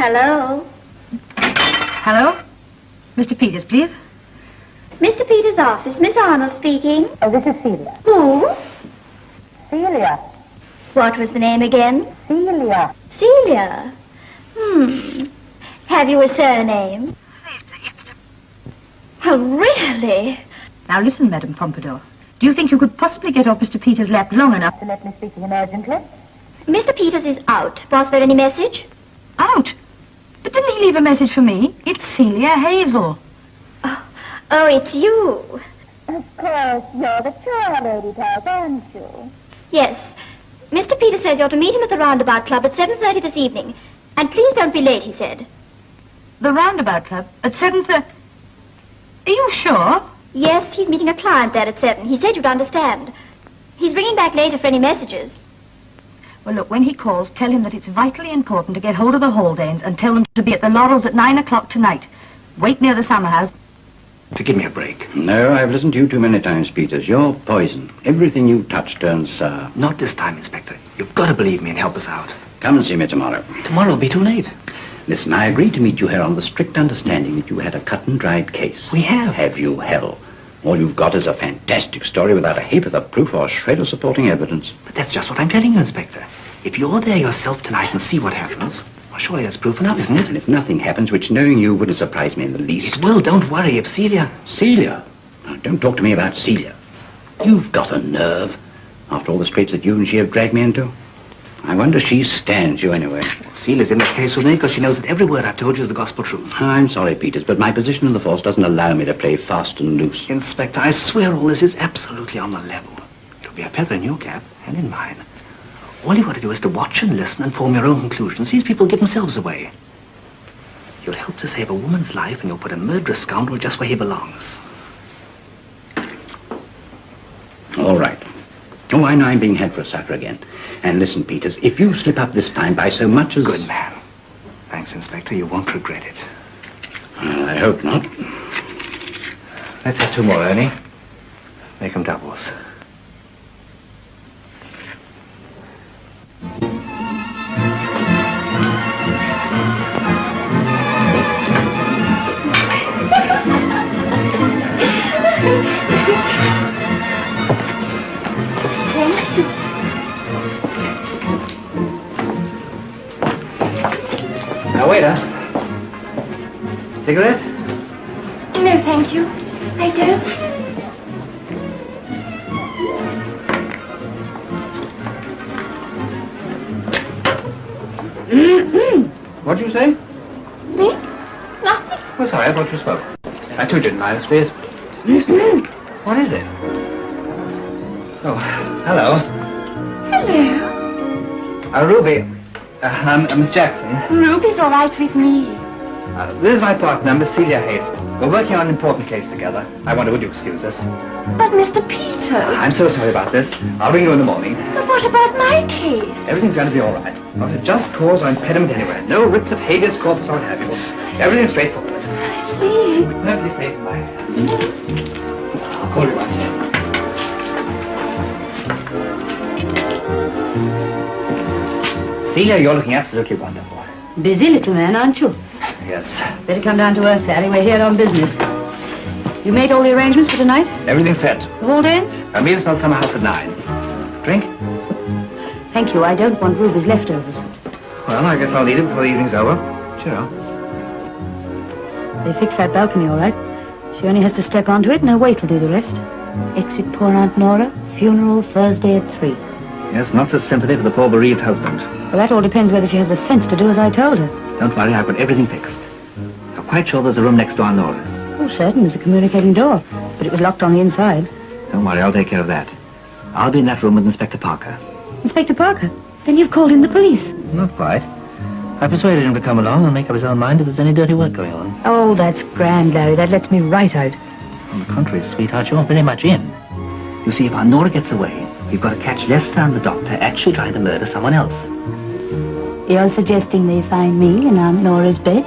Speaker 10: Hello?
Speaker 11: Hello? Mr. Peters, please.
Speaker 10: Mr. Peters' office. Miss Arnold speaking.
Speaker 11: Oh, this is Celia.
Speaker 10: Who?
Speaker 11: Celia.
Speaker 10: What was the name again?
Speaker 11: Celia.
Speaker 10: Celia. Have you a surname? Oh, really?
Speaker 11: Now listen, Madame Pompadour. Do you think you could possibly get off Mr. Peters' lap long enough to let me speak to him urgently?
Speaker 10: Mr. Peters is out. Was there any message?
Speaker 11: Out? But didn't he leave a message for me? It's Celia Hazell.
Speaker 10: Oh, it's you.
Speaker 11: Of course, you're the chore lady type, aren't you?
Speaker 10: Yes. Mr. Peters says you're to meet him at the Roundabout Club at 7:30 this evening. And please don't be late, he said.
Speaker 11: The Roundabout Club? At 7:30? Are you sure?
Speaker 10: Yes, he's meeting a client there at 7. He said you'd understand. He's ringing back later for any messages.
Speaker 11: Well, look, when he calls, tell him that it's vitally important to get hold of the Haldanes and tell them to be at the Laurels at 9 o'clock tonight. Wait near the summer house.
Speaker 1: To give me a break.
Speaker 12: No, I've listened to you too many times, Peters. You're poison. Everything you touch turns sour.
Speaker 1: Not this time, Inspector. You've got to believe me and help us out.
Speaker 12: Come and see me tomorrow.
Speaker 1: Tomorrow will be too late.
Speaker 12: Listen, I agreed to meet you here on the strict understanding that you had a cut-and-dried case.
Speaker 1: We have.
Speaker 12: Have you, hell? All you've got is a fantastic story without a ha'porth of proof or shred of supporting evidence.
Speaker 1: But that's just what I'm telling you, Inspector. If you're there yourself tonight and see what happens, well, surely that's proof enough, isn't it?
Speaker 12: And if nothing happens, which knowing you wouldn't surprise me in the least...
Speaker 1: It will, don't worry. If Celia...
Speaker 12: Celia? Now, don't talk to me about Celia. You've got a nerve. After all the scrapes that you and she have dragged me into. I wonder she stands you anyway.
Speaker 1: Well, Celia's in this case with me because she knows that every word I've told you is the gospel truth.
Speaker 12: I'm sorry, Peters, but my position in the force doesn't allow me to play fast and loose.
Speaker 1: Inspector, I swear all this is absolutely on the level. It'll be a feather in your cap and in mine. All you've got to do is to watch and listen and form your own conclusions. These people give themselves away. You'll help to save a woman's life and you'll put a murderous scoundrel just where he belongs.
Speaker 12: All right. Oh, I know I'm being had for a sucker again. And listen, Peters, if you slip up this time by so much as...
Speaker 1: Good man. Thanks, Inspector. You won't regret it.
Speaker 12: Well, I hope not.
Speaker 1: Let's have two more, Ernie. Make them doubles. Now, waiter. Cigarette?
Speaker 10: No, thank you. I don't.
Speaker 1: What'd you say?
Speaker 10: Me? Nothing.
Speaker 1: Oh, sorry, I thought you spoke. I told you didn't mind, please. What is it? Oh, hello.
Speaker 10: Hello.
Speaker 1: Ruby. Miss Jackson.
Speaker 10: Ruby's all right with me.
Speaker 1: This is my partner, Miss Celia Hazell. We're working on an important case together. I wonder, would you excuse us?
Speaker 10: But Mr. Peters.
Speaker 1: I'm so sorry about this. I'll ring you in the morning.
Speaker 10: But what about my case?
Speaker 1: Everything's going to be all right. Not a just cause or impediment anywhere. No writs of habeas corpus or what have you. Everything's straightforward.
Speaker 10: I see.
Speaker 1: Perfectly safe in my hands. I'll call you right here. Celia, you're looking absolutely wonderful.
Speaker 8: Busy little man, aren't you?
Speaker 1: Yes.
Speaker 8: Better come down to earth, Larry. We're here on business. You made all the arrangements for tonight?
Speaker 1: Everything's set.
Speaker 8: The whole day?
Speaker 1: I'll meet us at summer house at 9. Drink?
Speaker 8: Thank you. I don't want Ruby's leftovers.
Speaker 1: Well, I guess I'll need it before the evening's over. Cheerio.
Speaker 8: They fixed that balcony all right. She only has to step onto it and her weight will do the rest. Exit poor Aunt Nora. Funeral Thursday at 3.
Speaker 1: Yes, lots of sympathy for the poor bereaved husband.
Speaker 8: Well, that all depends whether she has the sense to do as I told her.
Speaker 1: Don't worry, I've got everything fixed. I'm quite sure there's a room next to Aunt Nora's.
Speaker 8: Oh, certain. There's a communicating door. But it was locked on the inside.
Speaker 1: Don't worry, I'll take care of that. I'll be in that room with Inspector Parker.
Speaker 8: Inspector Parker? Then you've called in the police.
Speaker 1: Not quite. I persuaded him to come along and make up his own mind if there's any dirty work going on.
Speaker 8: Oh, that's grand, Larry. That lets me right out.
Speaker 1: On the contrary, sweetheart, you're very much in. You see, if Aunt Nora gets away, we've got to catch Lester and the doctor actually trying to murder someone else.
Speaker 8: You're suggesting they find me in Aunt Nora's bed?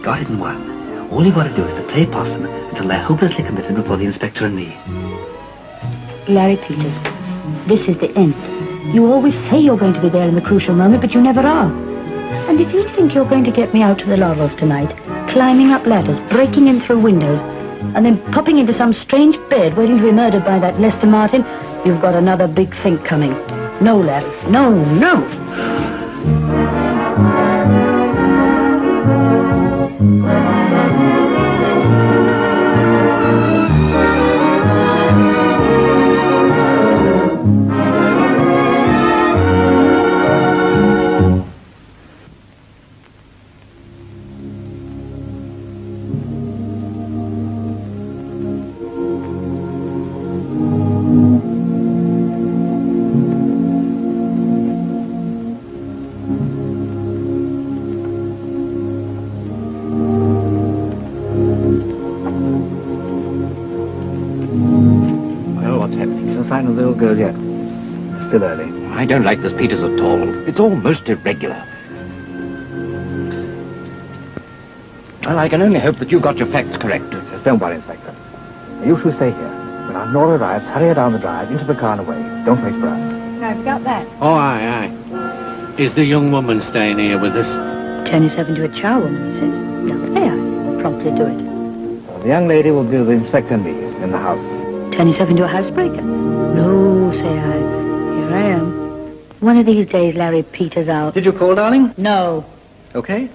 Speaker 1: Got it in one. All you've got to do is to play possum until they're hopelessly committed before the inspector and me.
Speaker 8: Larry Peters, this is the end. You always say you're going to be there in the crucial moment, but you never are.
Speaker 11: And if you think you're going to get me out to the Laurels tonight, climbing up ladders, breaking in through windows, and then popping into some strange bed waiting to be murdered by that Lester Martin, you've got another big think coming. No, Larry. No, no.
Speaker 1: Sign of the little girl yet. It's still early.
Speaker 12: I don't like this Peters at all. It's all most irregular. Well, I can only hope that you got your facts correct.
Speaker 1: Yes, don't worry, Inspector. You two stay here. When Aunt Nora arrives, hurry her down the drive, into the car and away. Don't wait for us.
Speaker 11: I've got that.
Speaker 13: Oh, aye. Is the young woman staying here with us?
Speaker 11: Turn yourself into a charwoman, he says. No, there. Promptly do it.
Speaker 1: Well, the young lady will be with the Inspector and me in the house.
Speaker 11: Turn yourself into a housebreaker. No, say I. Here I am. One of these days, Larry Peters out.
Speaker 1: Did you call, darling?
Speaker 11: No.
Speaker 1: Okay.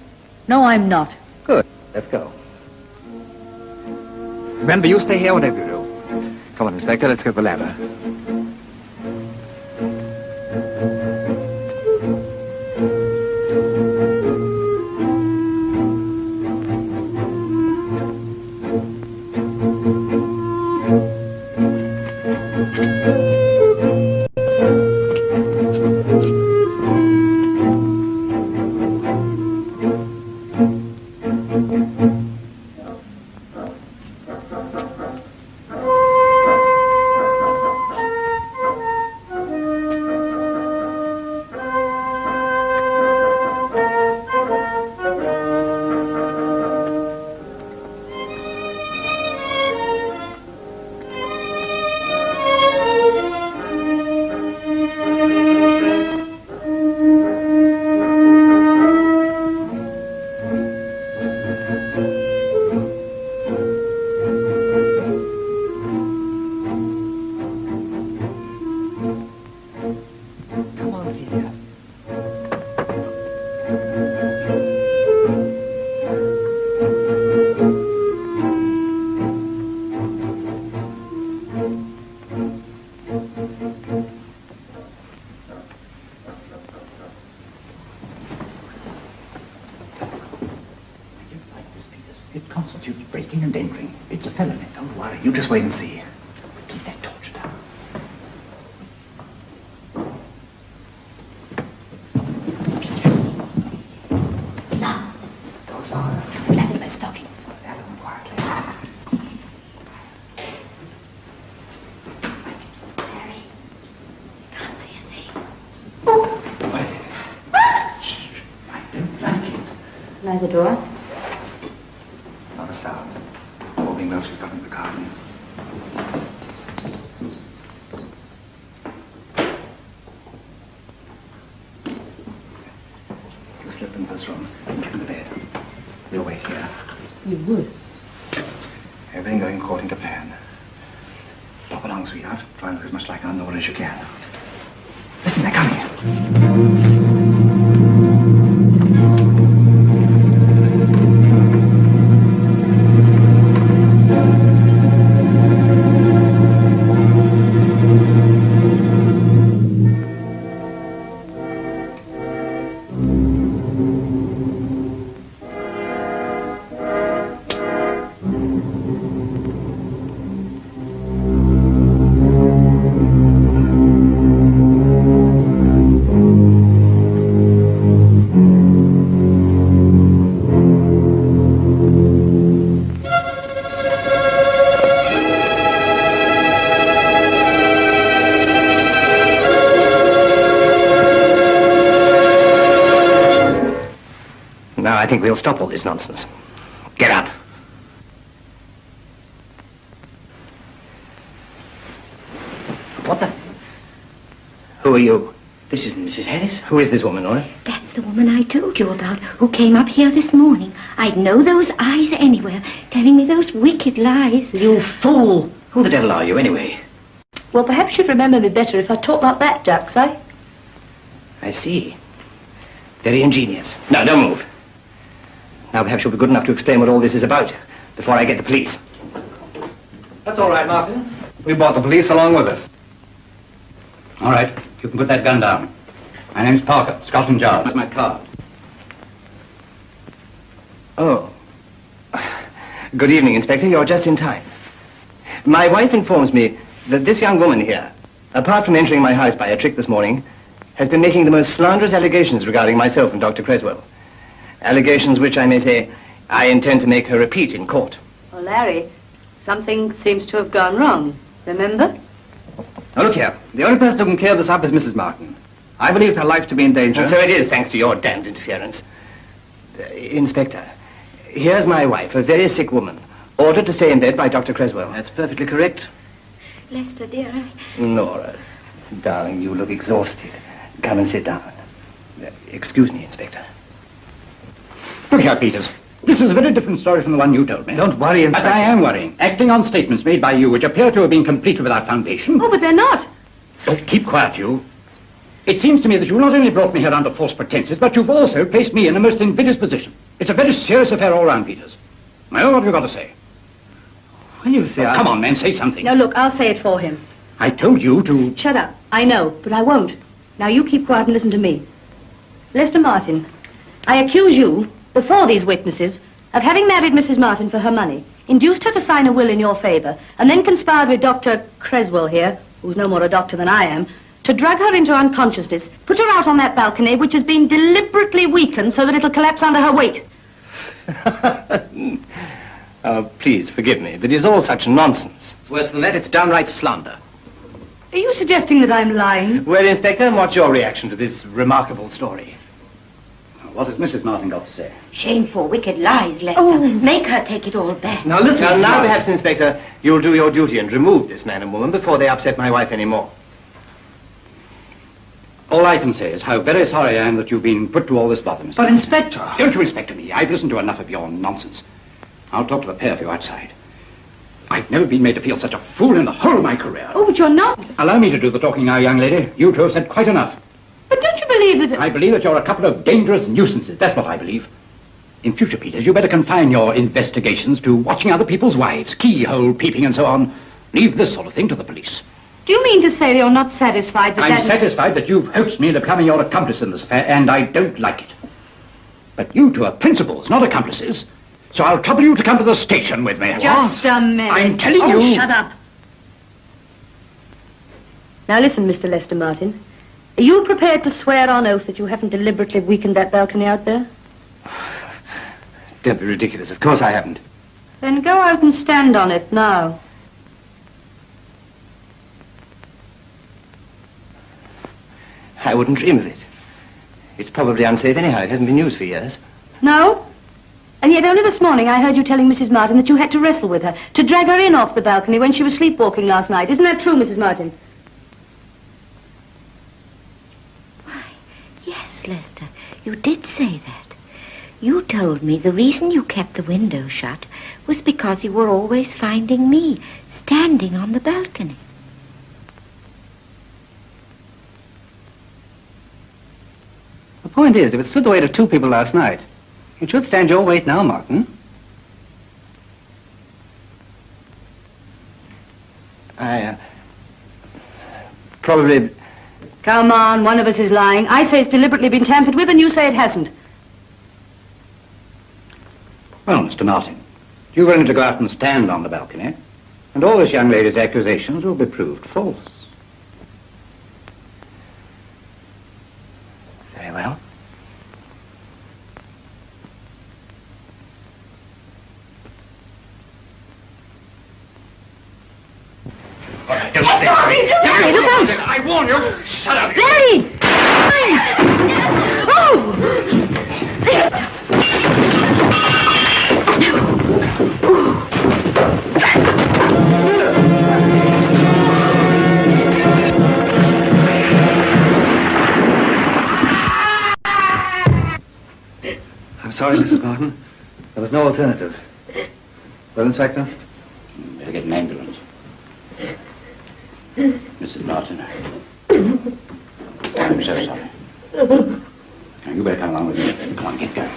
Speaker 11: No, I'm not.
Speaker 1: Good. Let's go. Remember, you stay here whatever you do. Come on, Inspector, let's get the ladder.
Speaker 12: It constitutes breaking and entering. It's a felony.
Speaker 1: Don't worry, you just wait and see.
Speaker 12: Keep that torch down.
Speaker 1: Those are
Speaker 6: Flat in my stockings.
Speaker 1: quietly.
Speaker 6: Larry, can't see a thing.
Speaker 1: What is it?
Speaker 12: Shh. I don't like it.
Speaker 11: Near the door.
Speaker 1: Not a sound. Warming milk she's got in the garden. You slip into this room and get in the bed. We'll wait here.
Speaker 11: You would.
Speaker 1: Everything going according to plan. Pop along, sweetheart. Try and look as much like Aunt Nora as you can. Listen, they're coming.
Speaker 3: Now I think we'll stop all this nonsense. Get up.
Speaker 1: What the?
Speaker 3: Who are you? This isn't Mrs. Harris. Who is this woman, Nora?
Speaker 6: That's the woman I told you about, who came up here this morning. I'd know those eyes anywhere, telling me those wicked lies.
Speaker 11: You fool!
Speaker 3: Who the devil are you, anyway?
Speaker 11: Well, perhaps you'd remember me better if I talked like that, Jax, eh?
Speaker 3: I see. Very ingenious. Now, don't move. Now, perhaps you'll be good enough to explain what all this is about before I get the police.
Speaker 12: That's all right, Martin. We brought the police along with us. All right. You can put that gun down. My name's Parker, Scotland Yard. That's my card.
Speaker 3: Oh. Good evening, Inspector. You're just in time. My wife informs me that this young woman here, apart from entering my house by a trick this morning, has been making the most slanderous allegations regarding myself and Dr. Creswell. Allegations which, I may say, I intend to make her repeat in court.
Speaker 11: Well, Larry, something seems to have gone wrong. Remember?
Speaker 1: Now, look here. The only person who can clear this up is Mrs. Martin. I believe her life to be in danger.
Speaker 3: And so it is, thanks to your damned interference. Inspector, here's my wife, a very sick woman, ordered to stay in bed by Dr. Creswell.
Speaker 1: That's perfectly correct.
Speaker 6: Lester, dear,
Speaker 3: Nora, darling, you look exhausted. Come and sit down. Excuse me, Inspector.
Speaker 12: Look here, Peters. This is a very different story from the one you told me.
Speaker 1: Don't worry, Inspector.
Speaker 12: But I am worrying. Acting on statements made by you which appear to have been completely without foundation.
Speaker 11: Oh, but they're not.
Speaker 12: Oh, keep quiet, you. It seems to me that you not only brought me here under false pretenses, but you've also placed me in a most invidious position. It's a very serious affair all round, Peters. Well, what have you got to say?
Speaker 1: Well, you see,
Speaker 12: Come on, man, say something.
Speaker 11: No, look, I'll say it for him.
Speaker 12: I told you to...
Speaker 11: Shut up. I know, but I won't. Now, you keep quiet and listen to me. Lester Martin, I accuse you, before these witnesses, of having married Mrs. Martin for her money, induced her to sign a will in your favor, and then conspired with Dr. Creswell here, who's no more a doctor than I am, to drag her into unconsciousness, put her out on that balcony, which has been deliberately weakened so that it'll collapse under her weight.
Speaker 3: Oh, please, forgive me, but it's all such nonsense.
Speaker 1: Worse than that, it's downright slander.
Speaker 11: Are you suggesting that I'm lying?
Speaker 3: Well, Inspector, and what's your reaction to this remarkable story?
Speaker 12: What has Mrs. Martin got to say?
Speaker 6: shameful, wicked lies, Lester.
Speaker 11: Oh.
Speaker 6: Make her take it all back.
Speaker 3: Now, listen. Now, perhaps, Inspector, you'll do your duty and remove this man and woman before they upset my wife any more.
Speaker 12: All I can say is how very sorry I am that you've been put to all this bother, Mr.
Speaker 9: But, Inspector...
Speaker 12: Don't you inspect me. I've listened to enough of your nonsense. I'll talk to the pair of you outside. I've never been made to feel such a fool in the whole of my career.
Speaker 11: Oh, but you're not.
Speaker 12: Allow me to do the talking now, young lady. You two have said quite enough.
Speaker 11: But don't you believe that...
Speaker 12: I believe that you're a couple of dangerous nuisances. That's what I believe. In future, Peters, you better confine your investigations to watching other people's wives, keyhole peeping and so on. Leave this sort of thing to the police.
Speaker 11: Do you mean to say that you're not satisfied that
Speaker 12: I'm satisfied that you've hoaxed me into becoming your accomplice in this affair, and I don't like it. But you two are principals, not accomplices. So I'll trouble you to come to the station with me.
Speaker 11: Just a minute.
Speaker 12: I'm telling
Speaker 11: Oh,
Speaker 12: you...
Speaker 11: shut up. Now listen, Mr. Lester Martin. Are you prepared to swear on oath that you haven't deliberately weakened that balcony out there?
Speaker 3: Don't be ridiculous. Of course I haven't.
Speaker 11: Then go out and stand on it now.
Speaker 3: I wouldn't dream of it. It's probably unsafe anyhow. It hasn't been used for years.
Speaker 11: No? And yet only this morning I heard you telling Mrs. Martin that you had to wrestle with her, to drag her in off the balcony when she was sleepwalking last night. Isn't that true, Mrs. Martin?
Speaker 6: Why, yes, Lester, you did say that. You told me the reason you kept the window shut was because you were always finding me standing on the balcony.
Speaker 1: The point is, if it stood the weight of two people last night, it should stand your weight now, Martin.
Speaker 3: Probably...
Speaker 11: Come on, one of us is lying. I say it's deliberately been tampered with and you say it hasn't.
Speaker 12: Well, Mr. Martin, you're willing to go out and stand on the balcony, and all this young lady's accusations will be proved false.
Speaker 3: Very well.
Speaker 11: Larry, look out!
Speaker 12: I warn you! Shut up!
Speaker 11: Larry! Oh!
Speaker 1: Inspector?
Speaker 12: Better get an ambulance. Mrs. Martin. I'm so sorry. Now, you better come along with me. Come on, get going.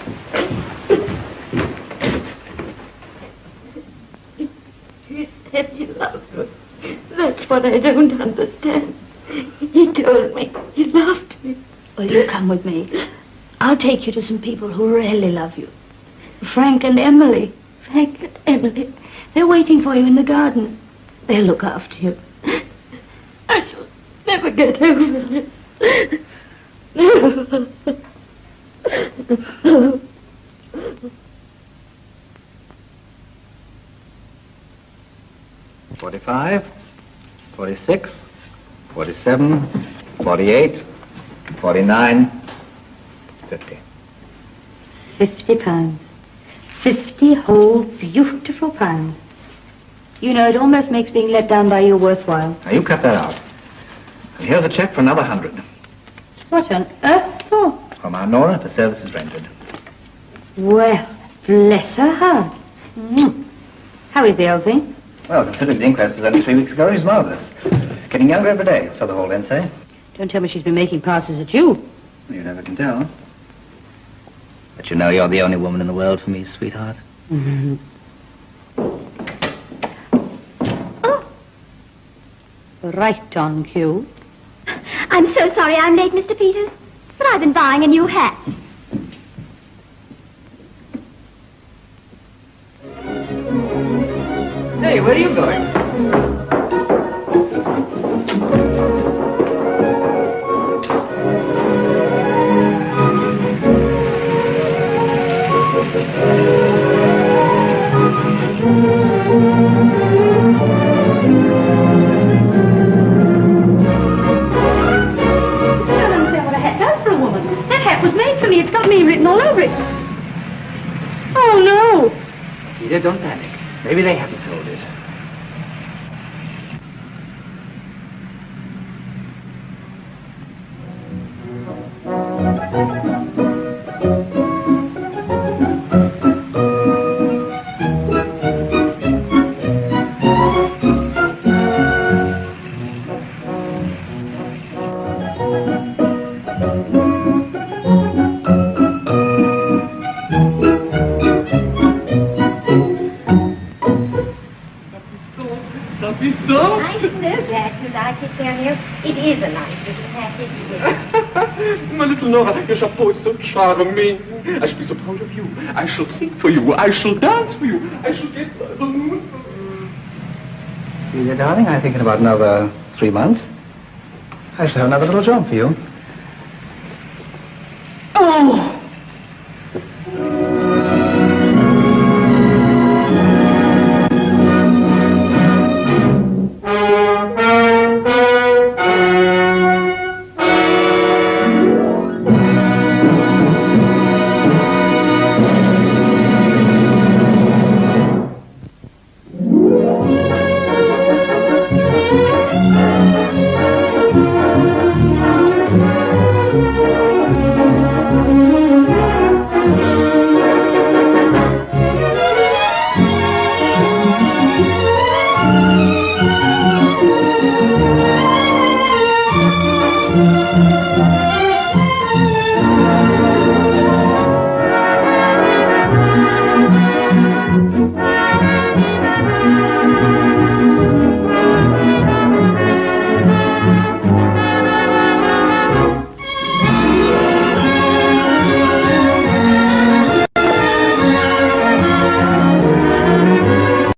Speaker 2: He said he loved me. That's what I don't understand. He told me he loved me.
Speaker 11: Well, you come with me. I'll take you to some people who really love you. Frank and Emily.
Speaker 2: Frank and Emily.
Speaker 11: They're waiting for you in the garden. They'll look after you.
Speaker 2: I shall never get over it. Never.
Speaker 1: 45, 46, 47, 48, 49, 50.
Speaker 11: £50. 50 whole, beautiful pounds. You know, it almost makes being let down by you worthwhile.
Speaker 1: Now, you cut that out. And here's a check for another 100.
Speaker 11: What on earth for?
Speaker 1: From Aunt Nora for services rendered.
Speaker 11: Well, bless her heart. How is the old thing?
Speaker 1: Well, considering the inquest was only 3 weeks ago, she's marvellous. Getting younger every day, so the Haldane say.
Speaker 11: Don't tell me she's been making passes at you.
Speaker 1: You never can tell. But you know you're the only woman in the world for me, sweetheart.
Speaker 11: Mm-hmm. Oh. Right on cue.
Speaker 10: I'm so sorry I'm late, Mr. Peters, but I've been buying a new hat.
Speaker 1: Hey, where are you going?
Speaker 11: It's got me written all over it. Oh, no.
Speaker 1: Celia, don't panic. Maybe they haven't sold it.
Speaker 10: It is a nice little hat, isn't it?
Speaker 14: My little Nora, your chapeau is so charming. I shall be so proud of you. I shall sing for you. I shall dance for you. I shall get the moon.
Speaker 1: Celia, darling, I think in about another 3 months, I shall have another little job for you.